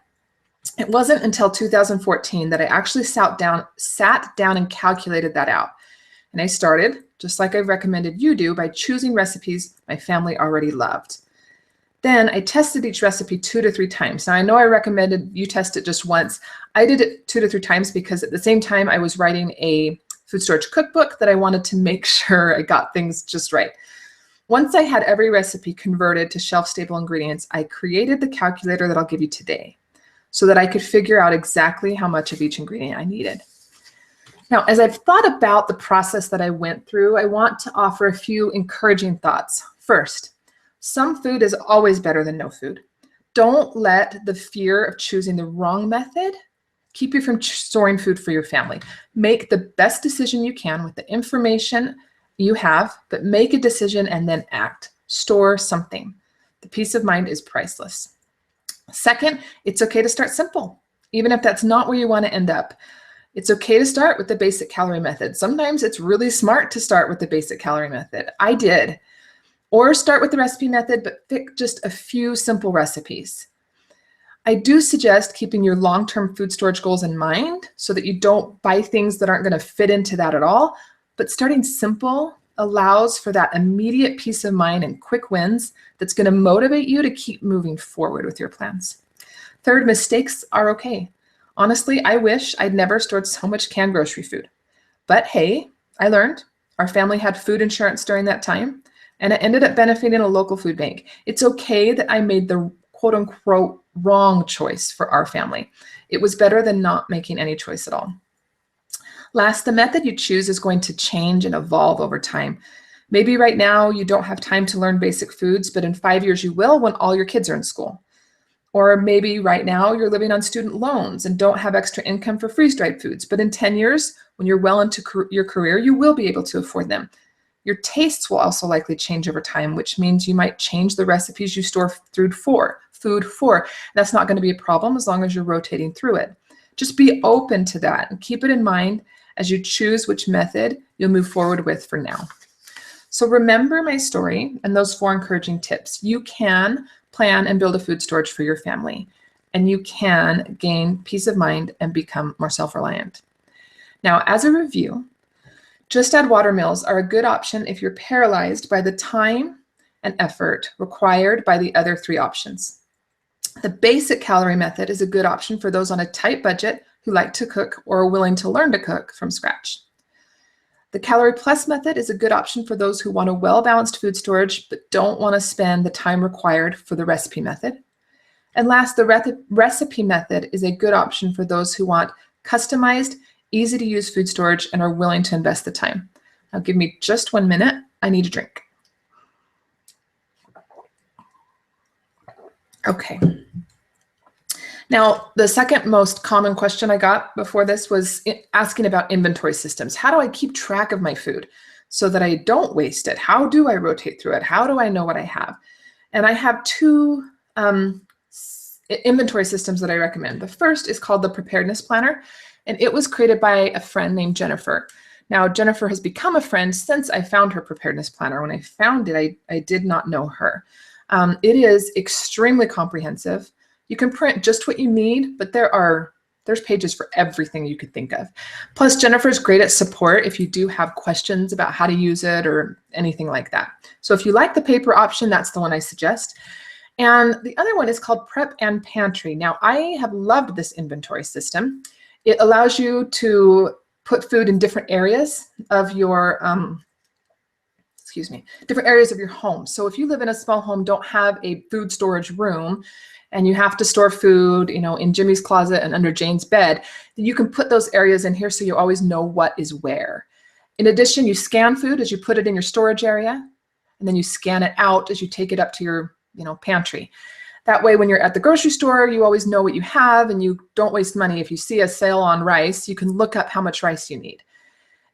[SPEAKER 1] It wasn't until 2014 that I actually sat down and calculated that out. And I started, just like I recommended you do, by choosing recipes my family already loved. Then I tested each recipe 2 to 3 times. Now I know I recommended you test it just once. I did it 2 to 3 times because at the same time I was writing a food storage cookbook that I wanted to make sure I got things just right. Once I had every recipe converted to shelf-stable ingredients, I created the calculator that I'll give you today so that I could figure out exactly how much of each ingredient I needed. Now, as I've thought about the process that I went through, I want to offer a few encouraging thoughts. First, some food is always better than no food. Don't let the fear of choosing the wrong method keep you from storing food for your family. Make the best decision you can with the information you have, but make a decision and then act. Store something. The peace of mind is priceless. Second, it's okay to start simple, even if that's not where you want to end up. It's okay to start with the basic calorie method. Sometimes it's really smart to start with the basic calorie method. I did. Or start with the recipe method, but pick just a few simple recipes. I do suggest keeping your long-term food storage goals in mind so that you don't buy things that aren't going to fit into that at all. But starting simple allows for that immediate peace of mind and quick wins that's going to motivate you to keep moving forward with your plans. Third, mistakes are okay. Honestly, I wish I'd never stored so much canned grocery food. But hey, I learned. Our family had food insurance during that time, and it ended up benefiting a local food bank. It's okay that I made the quote unquote wrong choice for our family. It was better than not making any choice at all. Last, the method you choose is going to change and evolve over time. Maybe right now you don't have time to learn basic foods, but in 5 years you will when all your kids are in school. Or maybe right now you're living on student loans and don't have extra income for freeze-dried foods, but in 10 years, when you're well into your career, you will be able to afford them. Your tastes will also likely change over time, which means you might change the recipes you store food for. That's not going to be a problem as long as you're rotating through it. Just be open to that and keep it in mind as you choose which method you'll move forward with for now. So remember my story and those 4 encouraging tips. You can plan and build a food storage for your family, and you can gain peace of mind and become more self-reliant. Now, as a review, Just Add Water meals are a good option if you're paralyzed by the time and effort required by the other 3 options. The basic calorie method is a good option for those on a tight budget who like to cook or are willing to learn to cook from scratch. The Calorie Plus method is a good option for those who want a well-balanced food storage but don't want to spend the time required for the recipe method. And last, the recipe method is a good option for those who want customized, easy-to-use food storage and are willing to invest the time. Now give me just 1 minute. I need a drink. Okay. Now, the second most common question I got before this was asking about inventory systems. How do I keep track of my food so that I don't waste it? How do I rotate through it? How do I know what I have? And I have 2 inventory systems that I recommend. The first is called the Preparedness Planner, and it was created by a friend named Jennifer. Now, Jennifer has become a friend since I found her Preparedness Planner. When I found it, I did not know her. It is extremely comprehensive. You can print just what you need, but there's pages for everything you could think of. Plus, Jennifer's great at support if you do have questions about how to use it or anything like that. So if you like the paper option, that's the one I suggest. And the other one is called Prep and Pantry. Now, I have loved this inventory system. It allows you to put food in different areas of your different areas of your home. So if you live in a small home, don't have a food storage room, and you have to store food, in Jimmy's closet and under Jane's bed, then you can put those areas in here so you always know what is where. In addition, you scan food as you put it in your storage area, and then you scan it out as you take it up to your, pantry. That way, when you're at the grocery store, you always know what you have and you don't waste money. If you see a sale on rice, you can look up how much rice you need.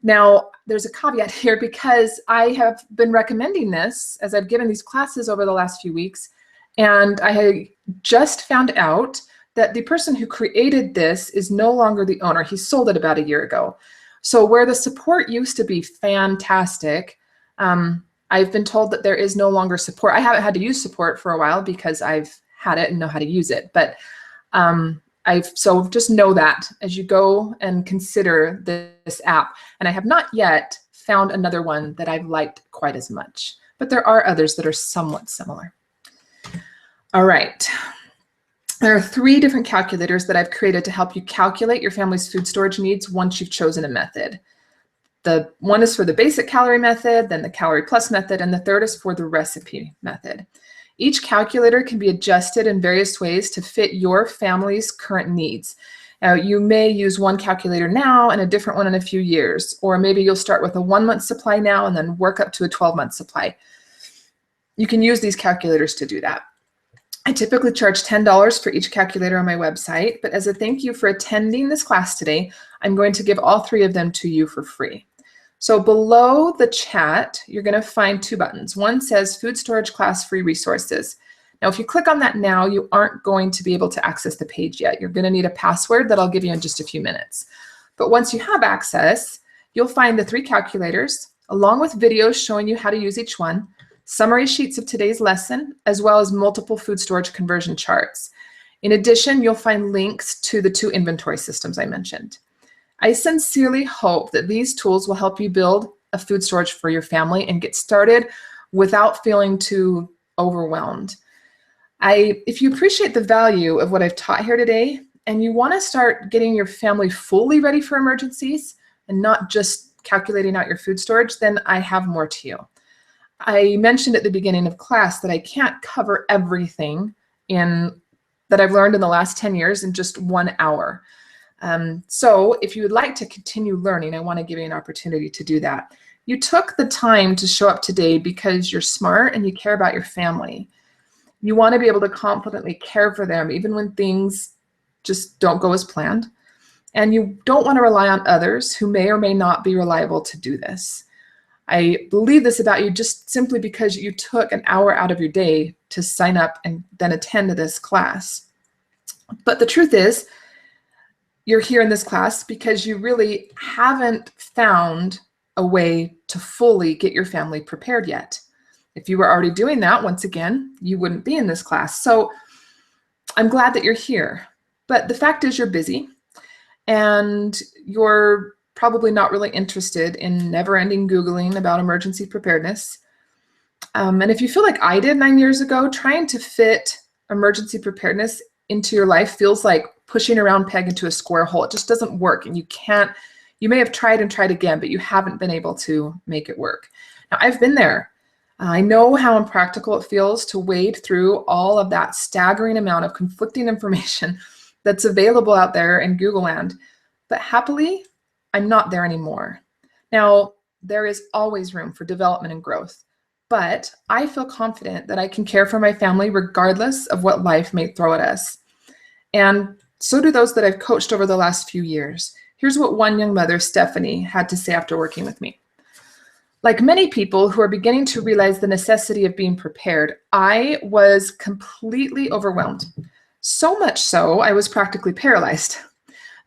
[SPEAKER 1] Now, there's a caveat here because I have been recommending this as I've given these classes over the last few weeks, and I had just found out that the person who created this is no longer the owner. He sold it about a year ago. So where the support used to be fantastic, I've been told that there is no longer support. I haven't had to use support for a while because I've had it and know how to use it. But so just know that as you go and consider this app. And I have not yet found another one that I've liked quite as much, but there are others that are somewhat similar. All right. There are 3 different calculators that I've created to help you calculate your family's food storage needs once you've chosen a method. The one is for the basic calorie method, then the Calorie Plus method, and the third is for the recipe method. Each calculator can be adjusted in various ways to fit your family's current needs. Now, you may use one calculator now and a different one in a few years, or maybe you'll start with a 1-month supply now and then work up to a 12-month supply. You can use these calculators to do that. I typically charge $10 for each calculator on my website, but as a thank you for attending this class today, I'm going to give all 3 of them to you for free. So below the chat, you're going to find 2 buttons. One says Food Storage Class Free Resources. Now, if you click on that now, you aren't going to be able to access the page yet. You're going to need a password that I'll give you in just a few minutes. But once you have access, you'll find the 3 calculators, along with videos showing you how to use each one, summary sheets of today's lesson, as well as multiple food storage conversion charts. In addition, you'll find links to the 2 inventory systems I mentioned. I sincerely hope that these tools will help you build a food storage for your family and get started without feeling too overwhelmed. If you appreciate the value of what I've taught here today and you want to start getting your family fully ready for emergencies and not just calculating out your food storage, then I have more to you. I mentioned at the beginning of class that I can't cover everything that I've learned in the last 10 years in just 1 hour. So if you would like to continue learning, I want to give you an opportunity to do that. You took the time to show up today because you're smart and you care about your family. You want to be able to confidently care for them even when things just don't go as planned. And you don't want to rely on others who may or may not be reliable to do this. I believe this about you just simply because you took an hour out of your day to sign up and then attend this class. But the truth is, you're here in this class because you really haven't found a way to fully get your family prepared yet. If you were already doing that, once again, you wouldn't be in this class. So I'm glad that you're here. But the fact is you're busy and you're probably not really interested in never-ending Googling about emergency preparedness. And if you feel like I did 9 years ago, trying to fit emergency preparedness into your life feels like pushing a round peg into a square hole. It just doesn't work, and you may have tried and tried again, but you haven't been able to make it work. Now, I've been there. I know how impractical it feels to wade through all of that staggering amount of conflicting information that's available out there in Google land, but happily, I'm not there anymore. Now, there is always room for development and growth, but I feel confident that I can care for my family regardless of what life may throw at us. And so do those that I've coached over the last few years. Here's what one young mother, Stephanie, had to say after working with me. Like many people who are beginning to realize the necessity of being prepared, I was completely overwhelmed. So much so, I was practically paralyzed.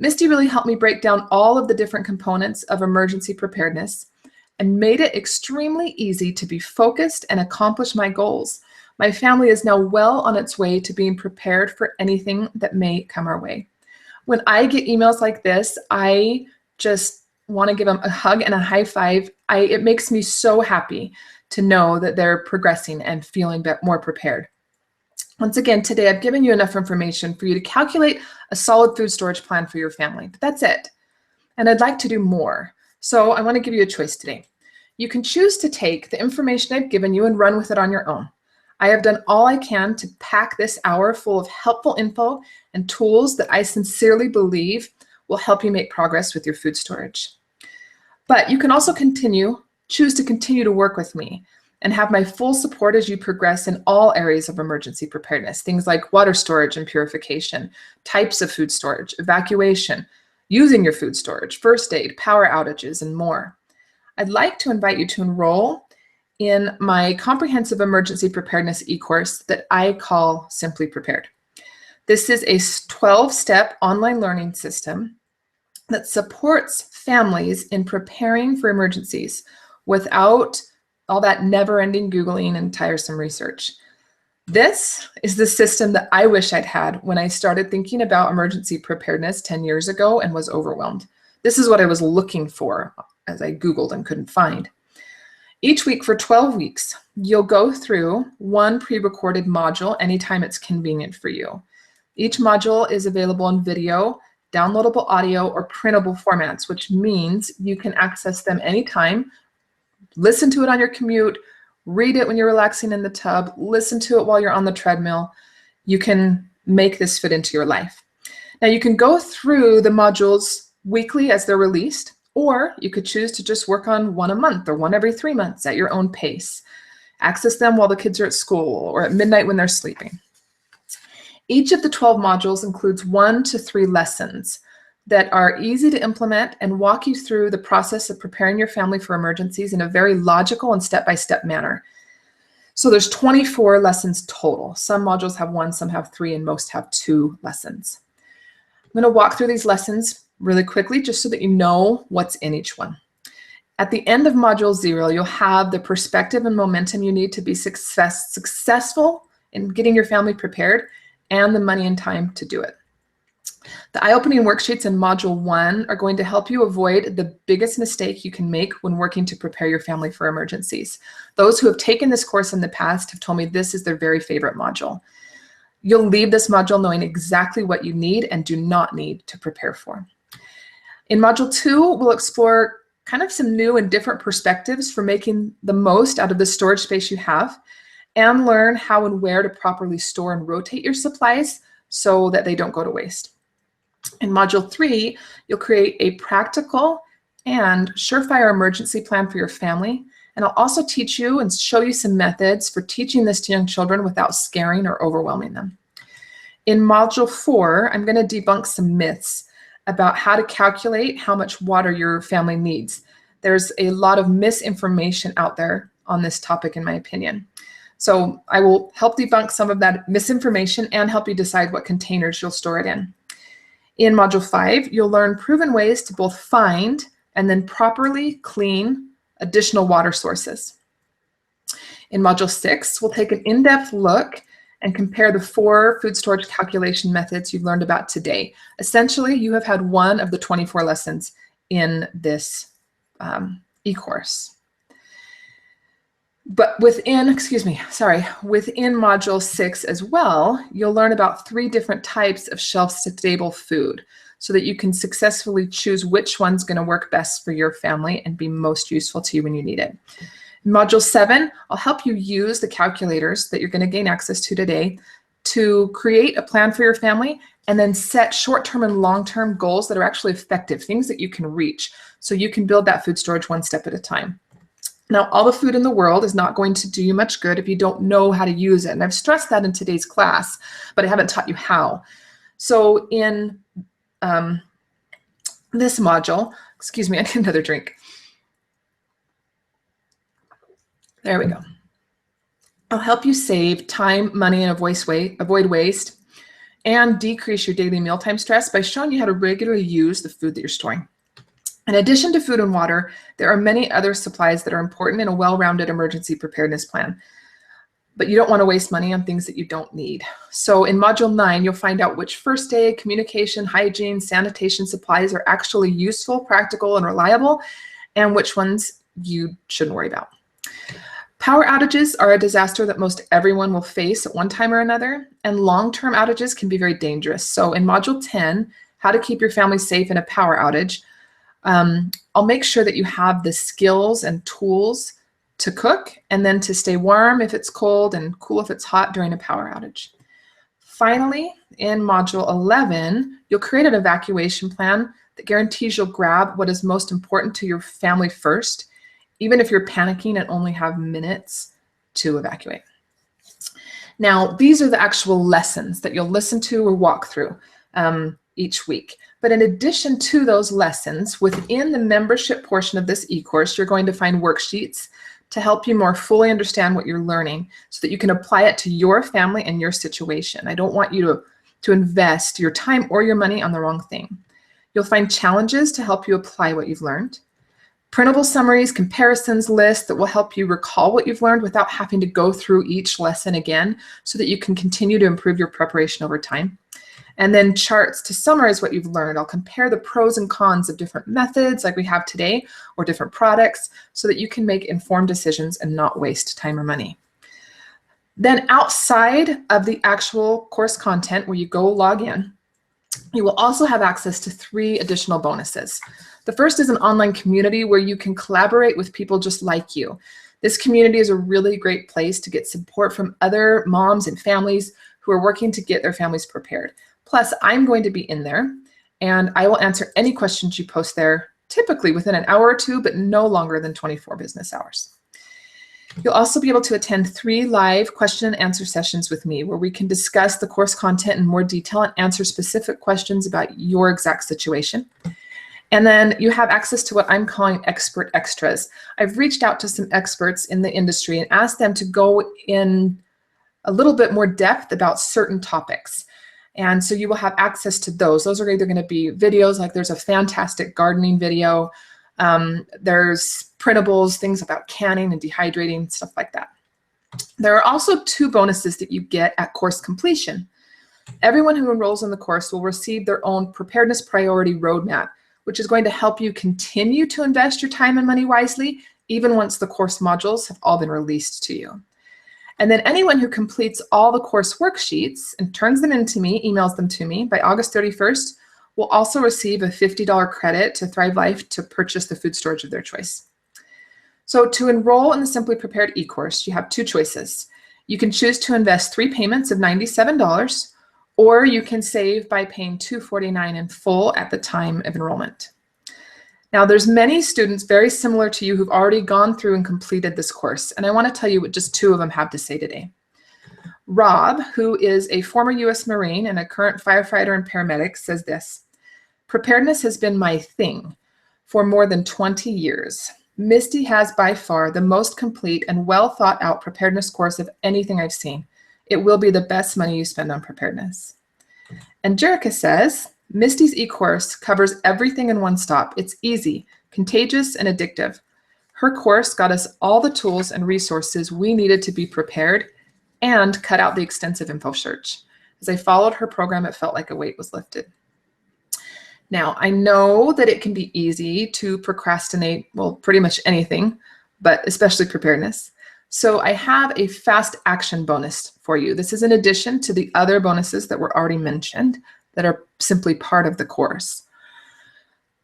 [SPEAKER 1] Misty really helped me break down all of the different components of emergency preparedness and made it extremely easy to be focused and accomplish my goals. My family is now well on its way to being prepared for anything that may come our way. When I get emails like this, I just want to give them a hug and a high five. It makes me so happy to know that they're progressing and feeling more prepared. Once again, today I've given you enough information for you to calculate a solid food storage plan for your family. But that's it. And I'd like to do more. So I want to give you a choice today. You can choose to take the information I've given you and run with it on your own. I have done all I can to pack this hour full of helpful info and tools that I sincerely believe will help you make progress with your food storage. But you can also choose to continue to work with me and have my full support as you progress in all areas of emergency preparedness, things like water storage and purification, types of food storage, evacuation, using your food storage, first aid, power outages, and more. I'd like to invite you to enroll in my comprehensive emergency preparedness e-course that I call Simply Prepared. This is a 12-step online learning system that supports families in preparing for emergencies without all that never-ending Googling and tiresome research. This is the system that I wish I'd had when I started thinking about emergency preparedness 10 years ago and was overwhelmed. This is what I was looking for as I Googled and couldn't find. Each week for 12 weeks, you'll go through one pre-recorded module anytime it's convenient for you. Each module is available in video, downloadable audio, or printable formats, which means you can access them anytime, listen to it on your commute, read it when you're relaxing in the tub, listen to it while you're on the treadmill. You can make this fit into your life. Now you can go through the modules weekly as they're released, or you could choose to just work on one a month or one every 3 months at your own pace. Access them while the kids are at school or at midnight when they're sleeping. Each of the 12 modules includes 1 to 3 lessons that are easy to implement and walk you through the process of preparing your family for emergencies in a very logical and step-by-step manner. So there's 24 lessons total. Some modules have 1, some have 3, and most have 2 lessons. I'm going to walk through these lessons really quickly just so that you know what's in each one. At the end of Module 0, you'll have the perspective and momentum you need to be successful in getting your family prepared and the money and time to do it. The eye-opening worksheets in Module 1 are going to help you avoid the biggest mistake you can make when working to prepare your family for emergencies. Those who have taken this course in the past have told me this is their very favorite module. You'll leave this module knowing exactly what you need and do not need to prepare for. In Module 2, we'll explore kind of some new and different perspectives for making the most out of the storage space you have, and learn how and where to properly store and rotate your supplies so that they don't go to waste. In Module 3, you'll create a practical and surefire emergency plan for your family, and I'll also teach you and show you some methods for teaching this to young children without scaring or overwhelming them. In Module 4, I'm going to debunk some myths about how to calculate how much water your family needs. There's a lot of misinformation out there on this topic, in my opinion. So I will help debunk some of that misinformation and help you decide what containers you'll store it in. In Module 5, you'll learn proven ways to both find and then properly clean additional water sources. In Module 6, we'll take an in-depth look and compare the 4 food storage calculation methods you've learned about today. Essentially, you have had one of the 24 lessons in this e-course. But within Module 6 as well, you'll learn about 3 different types of shelf-stable food so that you can successfully choose which one's going to work best for your family and be most useful to you when you need it. In Module 7, I'll help you use the calculators that you're going to gain access to today to create a plan for your family and then set short-term and long-term goals that are actually effective, things that you can reach, so you can build that food storage one step at a time. Now, all the food in the world is not going to do you much good if you don't know how to use it. And I've stressed that in today's class, but I haven't taught you how. So in this module, excuse me, I need another drink. There we go. I'll help you save time, money, and avoid waste, and decrease your daily mealtime stress by showing you how to regularly use the food that you're storing. In addition to food and water, there are many other supplies that are important in a well-rounded emergency preparedness plan. But you don't want to waste money on things that you don't need. So in Module 9, you'll find out which first aid, communication, hygiene, sanitation supplies are actually useful, practical, and reliable, and which ones you shouldn't worry about. Power outages are a disaster that most everyone will face at one time or another, and long-term outages can be very dangerous. So in Module 10, how to keep your family safe in a power outage, I'll make sure that you have the skills and tools to cook and then to stay warm if it's cold and cool if it's hot during a power outage. Finally, in Module 11, you'll create an evacuation plan that guarantees you'll grab what is most important to your family first, even if you're panicking and only have minutes to evacuate. Now, these are the actual lessons that you'll listen to or walk through each week. But in addition to those lessons, within the membership portion of this e-course, you're going to find worksheets to help you more fully understand what you're learning so that you can apply it to your family and your situation. I don't want you to invest your time or your money on the wrong thing. You'll find challenges to help you apply what you've learned, printable summaries, comparisons, lists that will help you recall what you've learned without having to go through each lesson again so that you can continue to improve your preparation over time. And then charts to summarize what you've learned. I'll compare the pros and cons of different methods like we have today or different products so that you can make informed decisions and not waste time or money. Then outside of the actual course content where you go log in, you will also have access to 3 additional bonuses. The first is an online community where you can collaborate with people just like you. This community is a really great place to get support from other moms and families who are working to get their families prepared. Plus, I'm going to be in there, and I will answer any questions you post there, typically within an hour or 2, but no longer than 24 business hours. You'll also be able to attend 3 live question and answer sessions with me where we can discuss the course content in more detail and answer specific questions about your exact situation. And then you have access to what I'm calling expert extras. I've reached out to some experts in the industry and asked them to go in a little bit more depth about certain topics. And so you will have access to those. Those are either going to be videos, like there's a fantastic gardening video. There's printables, things about canning and dehydrating, stuff like that. There are also 2 bonuses that you get at course completion. Everyone who enrolls in the course will receive their own preparedness priority roadmap, which is going to help you continue to invest your time and money wisely, even once the course modules have all been released to you. And then anyone who completes all the course worksheets and turns them into me, emails them to me by August 31st, will also receive a $50 credit to Thrive Life to purchase the food storage of their choice. So to enroll in the Simply Prepared e-course, you have 2 choices. You can choose to invest 3 payments of $97, or you can save by paying $249 in full at the time of enrollment. Now, there's many students very similar to you who've already gone through and completed this course, and I want to tell you what just 2 of them have to say today. Rob, who is a former U.S. Marine and a current firefighter and paramedic, says this: "Preparedness has been my thing for more than 20 years. Misty has by far the most complete and well thought out preparedness course of anything I've seen. It will be the best money you spend on preparedness." And Jerica says, "Misty's e-course covers everything in one stop. It's easy, contagious, and addictive. Her course got us all the tools and resources we needed to be prepared and cut out the extensive info search. As I followed her program, it felt like a weight was lifted." Now, I know that it can be easy to procrastinate, well, pretty much anything, but especially preparedness. So I have a fast action bonus for you. This is in addition to the other bonuses that were already mentioned that are simply part of the course.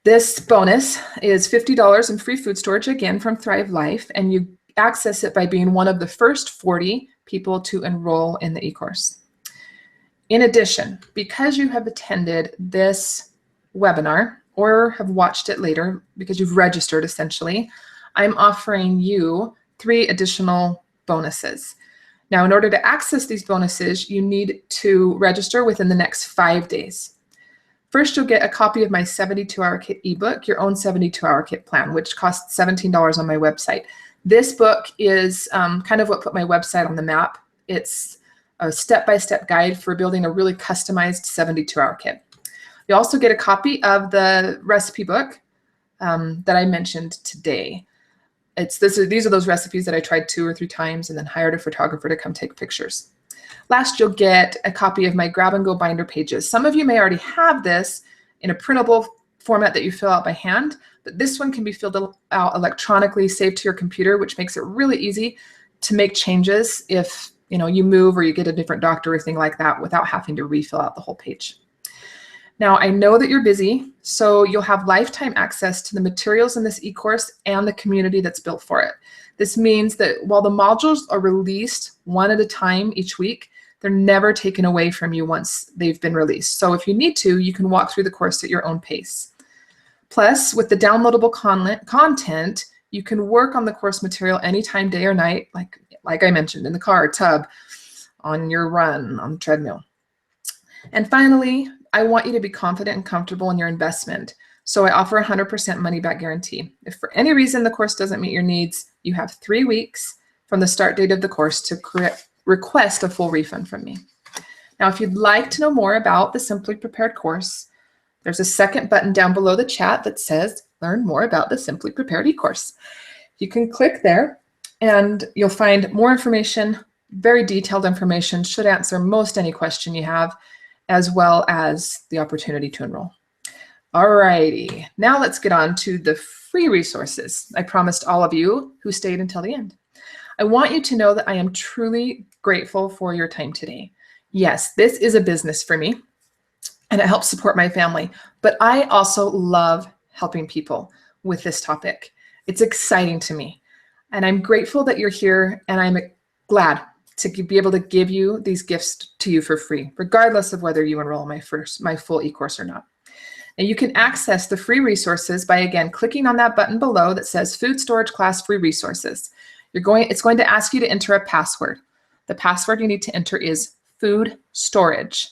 [SPEAKER 1] This bonus is $50 in free food storage, again from Thrive Life, and you access it by being one of the first 40 people to enroll in the e-course. In addition, because you have attended this webinar or have watched it later because you've registered essentially, I'm offering you 3 additional bonuses. Now, in order to access these bonuses, you need to register within the next 5 days. First, you'll get a copy of my 72-hour kit ebook, Your Own 72-Hour Kit Plan, which costs $17 on my website. This book is kind of what put my website on the map. It's a step-by-step guide for building a really customized 72-hour kit. You also get a copy of the recipe book that I mentioned today. These are those recipes that I tried 2 or 3 times and then hired a photographer to come take pictures. Last, you'll get a copy of my grab-and-go binder pages. Some of you may already have this in a printable format that you fill out by hand, but this one can be filled out electronically, saved to your computer, which makes it really easy to make changes if you move or you get a different doctor or thing like that without having to refill out the whole page. Now, I know that you're busy, so you'll have lifetime access to the materials in this e-course and the community that's built for it. This means that while the modules are released one at a time each week, they're never taken away from you once they've been released. So if you need to, you can walk through the course at your own pace. Plus, with the downloadable content, you can work on the course material anytime, day or night, like I mentioned, in the car, tub, on your run, on the treadmill. And finally, I want you to be confident and comfortable in your investment. So I offer a 100% money back guarantee. If for any reason the course doesn't meet your needs, you have 3 weeks from the start date of the course to request a full refund from me. Now, if you'd like to know more about the Simply Prepared course, there's a second button down below the chat that says Learn More About the Simply Prepared e-course. You can click there and you'll find more information, very detailed information, should answer most any question you have, as well as the opportunity to enroll. Alrighty, now let's get on to the free resources I promised all of you who stayed until the end. I want you to know that I am truly grateful for your time today. Yes, this is a business for me and it helps support my family, but I also love helping people with this topic. It's exciting to me and I'm grateful that you're here, and I'm glad to be able to give you these gifts to you for free, regardless of whether you enroll in my full e-course or not. And you can access the free resources by, again, clicking on that button below that says Food Storage Class Free Resources. It's going to ask you to enter a password. The password you need to enter is food storage.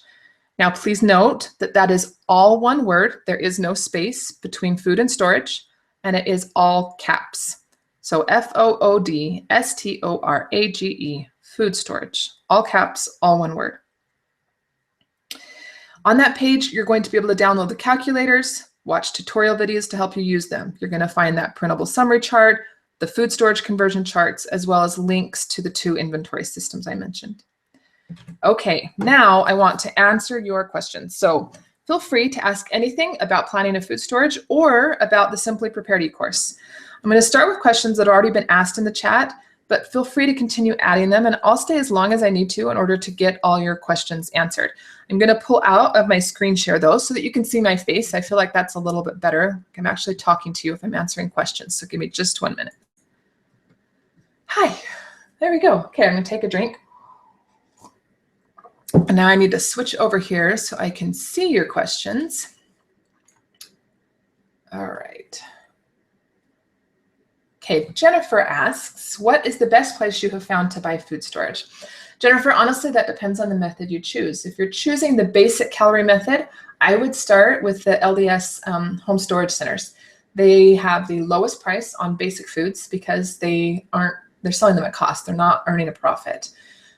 [SPEAKER 1] Now, please note that that is all one word. There is no space between food and storage, and it is all caps. So FOODSTORAGE, food storage, all caps, all one word. On that page, you're going to be able to download the calculators, watch tutorial videos to help you use them. You're going to find that printable summary chart, the food storage conversion charts, as well as links to the 2 inventory systems I mentioned. Okay, now I want to answer your questions. So feel free to ask anything about planning a food storage or about the Simply Prepared e-course. I'm going to start with questions that have already been asked in the chat, but feel free to continue adding them, and I'll stay as long as I need to in order to get all your questions answered. I'm going to pull out of my screen share though so that you can see my face. I feel like that's a little bit better. I'm actually talking to you if I'm answering questions, so give me just 1 minute. Hi, there we go. Okay, I'm going to take a drink. And now I need to switch over here so I can see your questions. All right. Okay, Jennifer asks, what is the best place you have found to buy food storage? Jennifer, honestly, that depends on the method you choose. If you're choosing the basic calorie method, I would start with the LDS home storage centers. They have the lowest price on basic foods because they're selling them at cost. They're not earning a profit.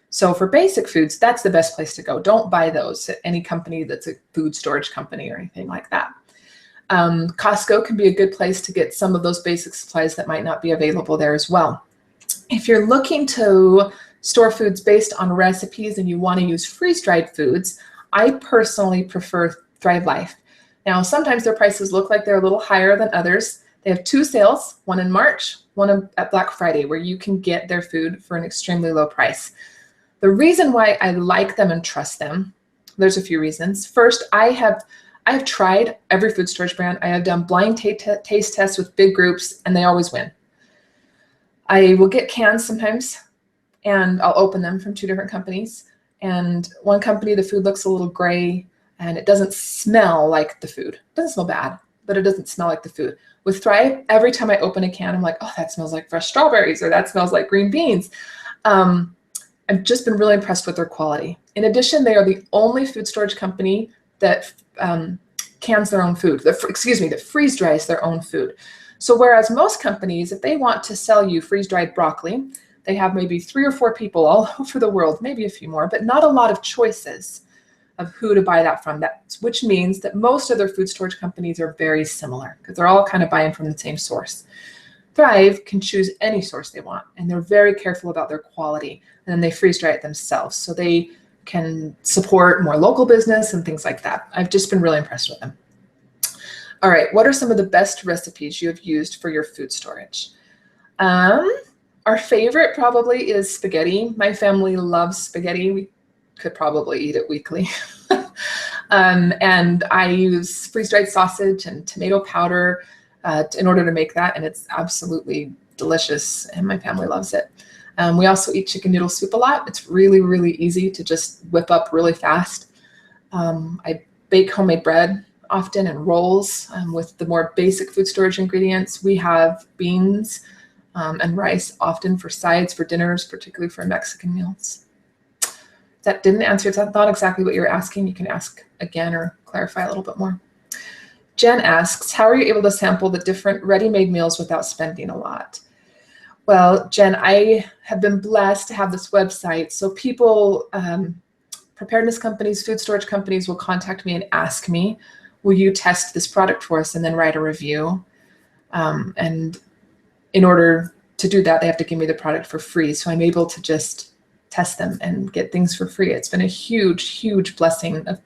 [SPEAKER 1] So for basic foods, that's the best place to go. Don't buy those at any company that's a food storage company or anything like that. Costco can be a good place to get some of those basic supplies that might not be available there as well. If you're looking to store foods based on recipes and you want to use freeze-dried foods, I personally prefer Thrive Life. Now, sometimes their prices look like they're a little higher than others. They have 2 sales, one in March, one at Black Friday, where you can get their food for an extremely low price. The reason why I like them and trust them, there's a few reasons. First, I have tried every food storage brand. I have done blind taste tests with big groups, and they always win. I will get cans sometimes, and I'll open them from 2 different companies. And one company, the food looks a little gray, and it doesn't smell like the food. It doesn't smell bad, but it doesn't smell like the food. With Thrive, every time I open a can, I'm like, oh, that smells like fresh strawberries, or that smells like green beans. I've just been really impressed with their quality. In addition, they are the only food storage company that cans their own food, that freeze dries their own food. So whereas most companies, if they want to sell you freeze-dried broccoli, they have maybe 3 or 4 people all over the world, maybe a few more, but not a lot of choices of who to buy that from, which means that most other food storage companies are very similar because they're all kind of buying from the same source. Thrive can choose any source they want, and they're very careful about their quality, and then they freeze dry it themselves. So they can support more local business and things like that. I've just been really impressed with them. All right, what are some of the best recipes you have used for your food storage? Our favorite probably is spaghetti. My family loves spaghetti. We could probably eat it weekly. And I use freeze-dried sausage and tomato powder in order to make that, and it's absolutely delicious, and my family loves it. We also eat chicken noodle soup a lot. It's really, really easy to just whip up really fast. I bake homemade bread often and rolls with the more basic food storage ingredients. We have beans and rice often for sides for dinners, particularly for Mexican meals. That didn't answer, it's not exactly what you're asking. You can ask again or clarify a little bit more. Jen asks, how are you able to sample the different ready-made meals without spending a lot? Well, Jen, I have been blessed to have this website. So people, preparedness companies, food storage companies will contact me and ask me, will you test this product for us and then write a review? And in order to do that, they have to give me the product for free. So I'm able to just test them and get things for free. It's been a huge, huge blessing of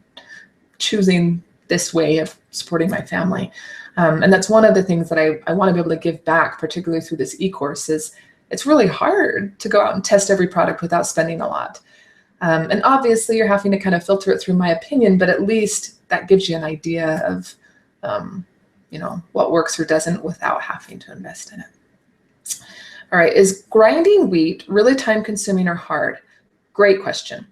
[SPEAKER 1] choosing this way of supporting my family. And that's one of the things that I want to be able to give back, particularly through this e-course, is it's really hard to go out and test every product without spending a lot. And obviously you're having to kind of filter it through my opinion, but at least that gives you an idea of what works or doesn't without having to invest in it. All right, is grinding wheat really time consuming or hard? Great question.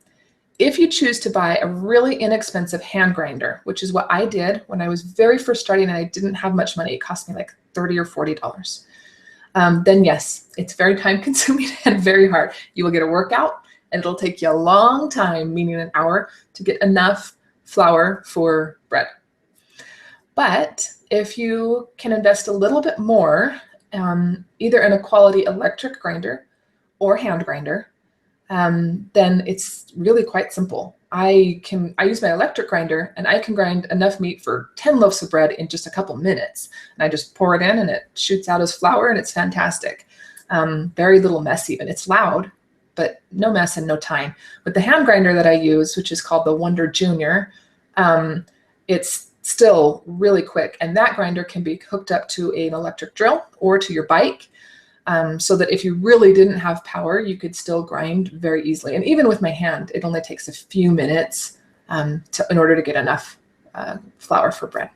[SPEAKER 1] If you choose to buy a really inexpensive hand grinder, which is what I did when I was very first starting and I didn't have much money, it cost me like $30 or $40. then yes, it's very time consuming and very hard. You will get a workout and it'll take you a long time, meaning an hour, to get enough flour for bread. But if you can invest a little bit more, either in a quality electric grinder or hand grinder, then it's really quite simple. I use my electric grinder and I can grind enough meat for 10 loaves of bread in just a couple minutes. And I just pour it in and it shoots out as flour and it's fantastic. Very little mess even. It's loud, but no mess and no time. With the hand grinder that I use, which is called the Wonder Junior, it's still really quick. And that grinder can be hooked up to an electric drill or to your bike. So that if you really didn't have power, you could still grind very easily. And even with my hand, it only takes a few minutes in order to get enough flour for bread.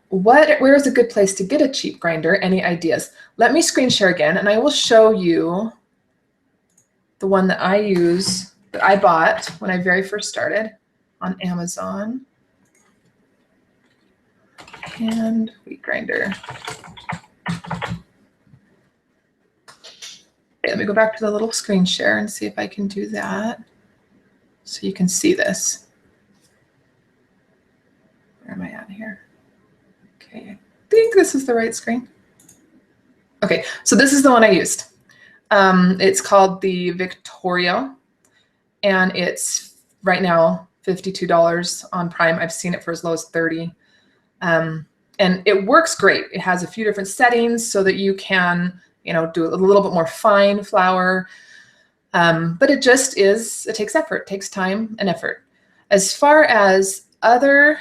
[SPEAKER 1] Where is a good place to get a cheap grinder? Any ideas? Let me screen share again, and I will show you the one that I use, that I bought when I very first started on Amazon. Hand wheat grinder. Okay, let me go back to the little screen share and see if I can do that so you can see this. Where am I at here? Okay, I think this is the right screen. Okay, so this is the one I used. It's called the Victoria, and it's right now $52 on Prime. I've seen it for as low as $30. And it works great. It has a few different settings so that you can, do a little bit more fine flour. But it takes effort, it takes time and effort. As far as the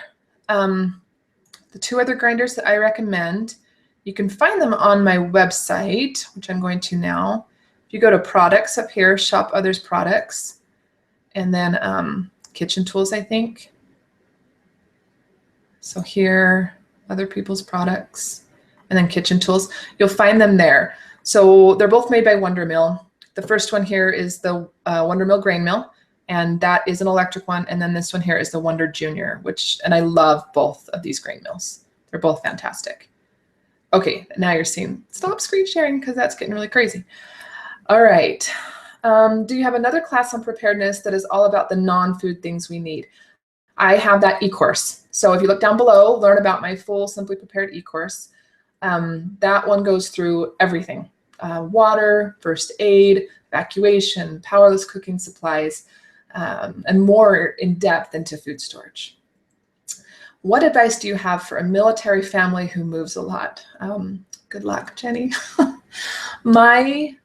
[SPEAKER 1] two other grinders that I recommend, you can find them on my website, which I'm going to now. If you go to products up here, shop others products, and then kitchen tools, I think. So here, other people's products, and then kitchen tools. You'll find them there. So they're both made by Wonder Mill. The first one here is the Wonder Mill grain mill, and that is an electric one. And then this one here is the Wonder Junior, and I love both of these grain mills. They're both fantastic. Okay, now you're seeing, stop screen sharing because that's getting really crazy. All right. Do you have another class on preparedness that is all about the non-food things we need? I have that e-course. So if you look down below, learn about my full Simply Prepared e-course. That one goes through everything. Water, first aid, evacuation, powerless cooking supplies, and more in depth into food storage. What advice do you have for a military family who moves a lot? Good luck, Jenny. My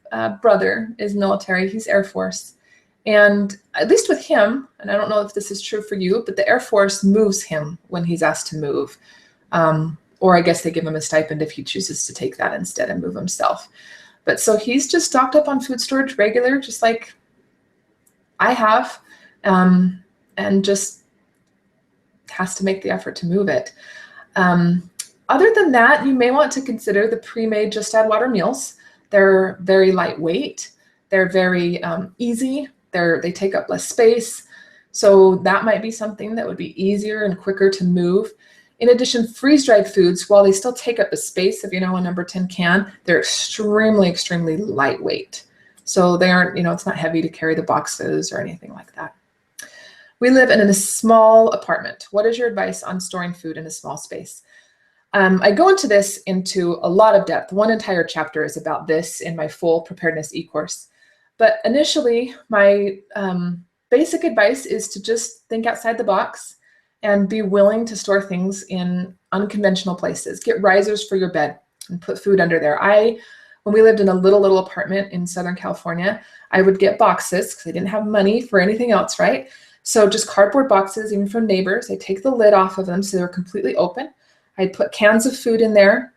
[SPEAKER 1] brother is military, he's Air Force. And at least with him, and I don't know if this is true for you, but the Air Force moves him when he's asked to move. Or I guess they give him a stipend if he chooses to take that instead and move himself. But so he's just stocked up on food storage regular, just like I have, and just has to make the effort to move it. Other than that, you may want to consider the pre-made Just Add Water meals. They're very lightweight. They're very easy. They take up less space. So that might be something that would be easier and quicker to move. In addition, freeze-dried foods, while they still take up the space of, a number 10 can, they're extremely, extremely lightweight. So they aren't, it's not heavy to carry the boxes or anything like that. We live in a small apartment. What is your advice on storing food in a small space? I go into this into a lot of depth. One entire chapter is about this in my full preparedness e-course. But initially, my basic advice is to just think outside the box and be willing to store things in unconventional places. Get risers for your bed and put food under there. When we lived in a little apartment in Southern California, I would get boxes because I didn't have money for anything else, right? So just cardboard boxes, even from neighbors. I'd take the lid off of them so they were completely open. I'd put cans of food in there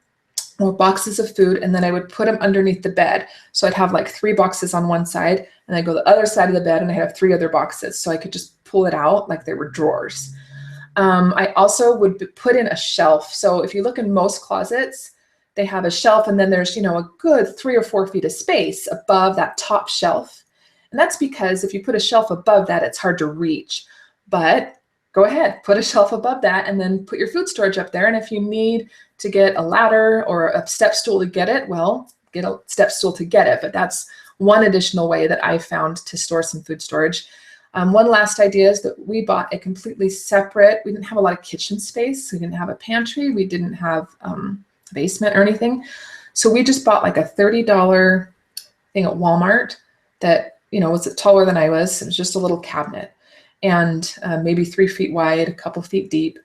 [SPEAKER 1] or boxes of food, and then I would put them underneath the bed. So I'd have like 3 boxes on one side, and I'd go the other side of the bed, and I have 3 other boxes. So I could just pull it out like they were drawers. I also would put in a shelf. So if you look in most closets, they have a shelf, and then there's, a good 3 or 4 feet of space above that top shelf. And that's because if you put a shelf above that, it's hard to reach. But go ahead, put a shelf above that, and then put your food storage up there. And if you need to get a ladder or a step stool to get it, well, get a step stool to get it. But that's one additional way that I found to store some food storage. One last idea is that we bought a completely separate, we didn't have a lot of kitchen space. We didn't have a pantry. We didn't have a basement or anything. So we just bought like a $30 thing at Walmart that, you know, was taller than I was. It was just a little cabinet and maybe 3 feet wide, a couple feet deep.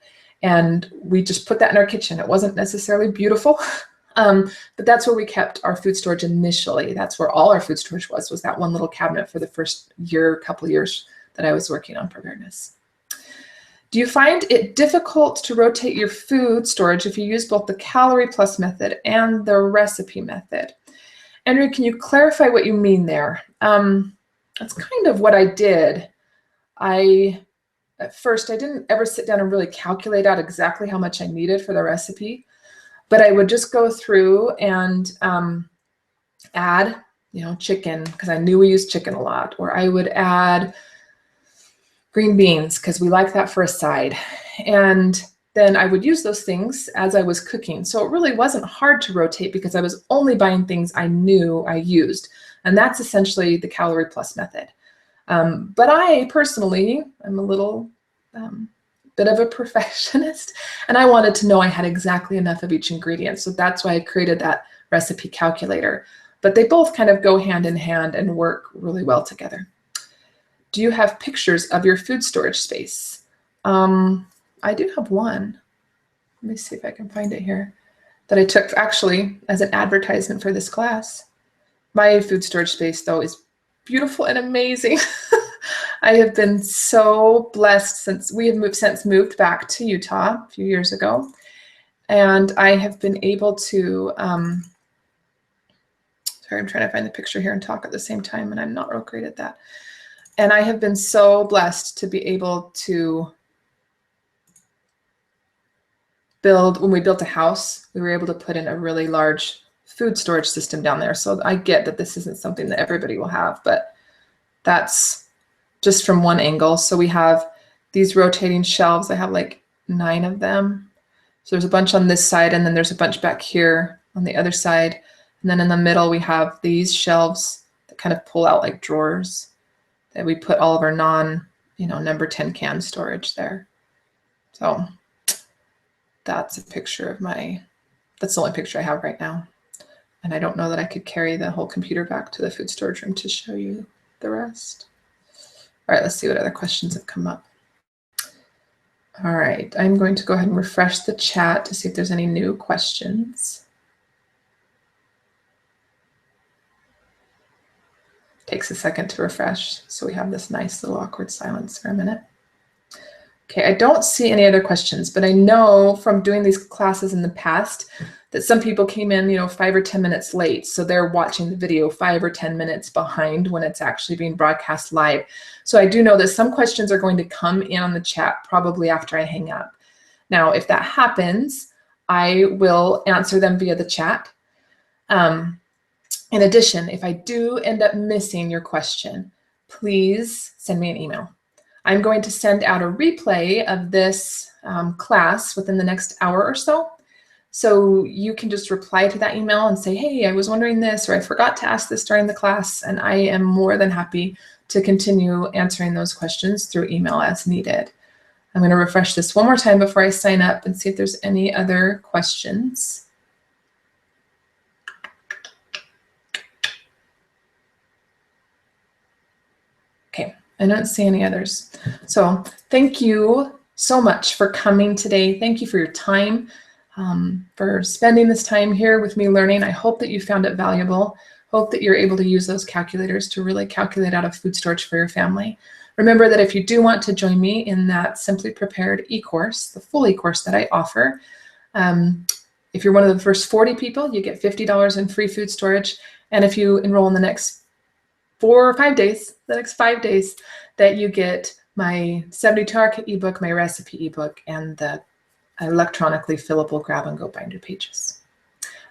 [SPEAKER 1] And we just put that in our kitchen. It wasn't necessarily beautiful, but that's where we kept our food storage initially. That's where all our food storage was that one little cabinet for the first couple of years that I was working on Preparedness. Do you find it difficult to rotate your food storage if you use both the Calorie Plus method and the recipe method? Andrea, can you clarify what you mean there? That's kind of what I did. At first, I didn't ever sit down and really calculate out exactly how much I needed for the recipe, but I would just go through and add, you know, chicken, because I knew we used chicken a lot, or I would add green beans because we like that for a side. And then I would use those things as I was cooking. So it really wasn't hard to rotate because I was only buying things I knew I used. And that's essentially the Calorie Plus method. But I personally, I'm a little bit of a perfectionist, and I wanted to know I had exactly enough of each ingredient. So that's why I created that recipe calculator. But they both kind of go hand in hand and work really well together. Do you have pictures of your food storage space? I do have one. Let me see if I can find it here, that I took actually as an advertisement for this class. My food storage space, though, is beautiful and amazing. I have been so blessed since we have moved back to Utah a few years ago. And I have been able to, sorry, I'm trying to find the picture here and talk at the same time, and I'm not real great at that. And I have been so blessed to be able to build, when we built a house, we were able to put in a really large food storage system down there. So I get that this isn't something that everybody will have, but that's just from one angle. So we have these rotating shelves. I have like 9 of them. So there's a bunch on this side, and then there's a bunch back here on the other side. And then in the middle, we have these shelves that kind of pull out like drawers that we put all of our number 10 can storage there. So that's a picture of that's the only picture I have right now. And I don't know that I could carry the whole computer back to the food storage room to show you the rest. All right, let's see what other questions have come up. All right, I'm going to go ahead and refresh the chat to see if there's any new questions. Takes a second to refresh, so we have this nice little awkward silence for a minute. Okay, I don't see any other questions, but I know from doing these classes in the past that some people came in, 5 or 10 minutes late. So they're watching the video 5 or 10 minutes behind when it's actually being broadcast live. So I do know that some questions are going to come in on the chat probably after I hang up. Now, if that happens, I will answer them via the chat. In addition, if I do end up missing your question, please send me an email. I'm going to send out a replay of this class within the next hour or so. So you can just reply to that email and say, hey, I was wondering this, or I forgot to ask this during the class, and I am more than happy to continue answering those questions through email as needed. I'm going to refresh this one more time before I sign up and see if there's any other questions. Okay, I don't see any others. So thank you so much for coming today. Thank you for your time, for spending this time here with me learning. I hope that you found it valuable. Hope that you're able to use those calculators to really calculate out a food storage for your family. Remember that if you do want to join me in that Simply Prepared e-course, the full e-course that I offer, if you're one of the first 40 people, you get $50 in free food storage. And if you enroll in the next 4 or 5 days, that you get my 72-hour kit ebook, my recipe ebook, and the electronically fillable grab-and-go binder pages.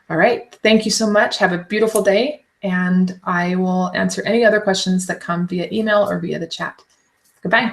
[SPEAKER 1] All right, thank you so much. Have a beautiful day, and I will answer any other questions that come via email or via the chat. Goodbye.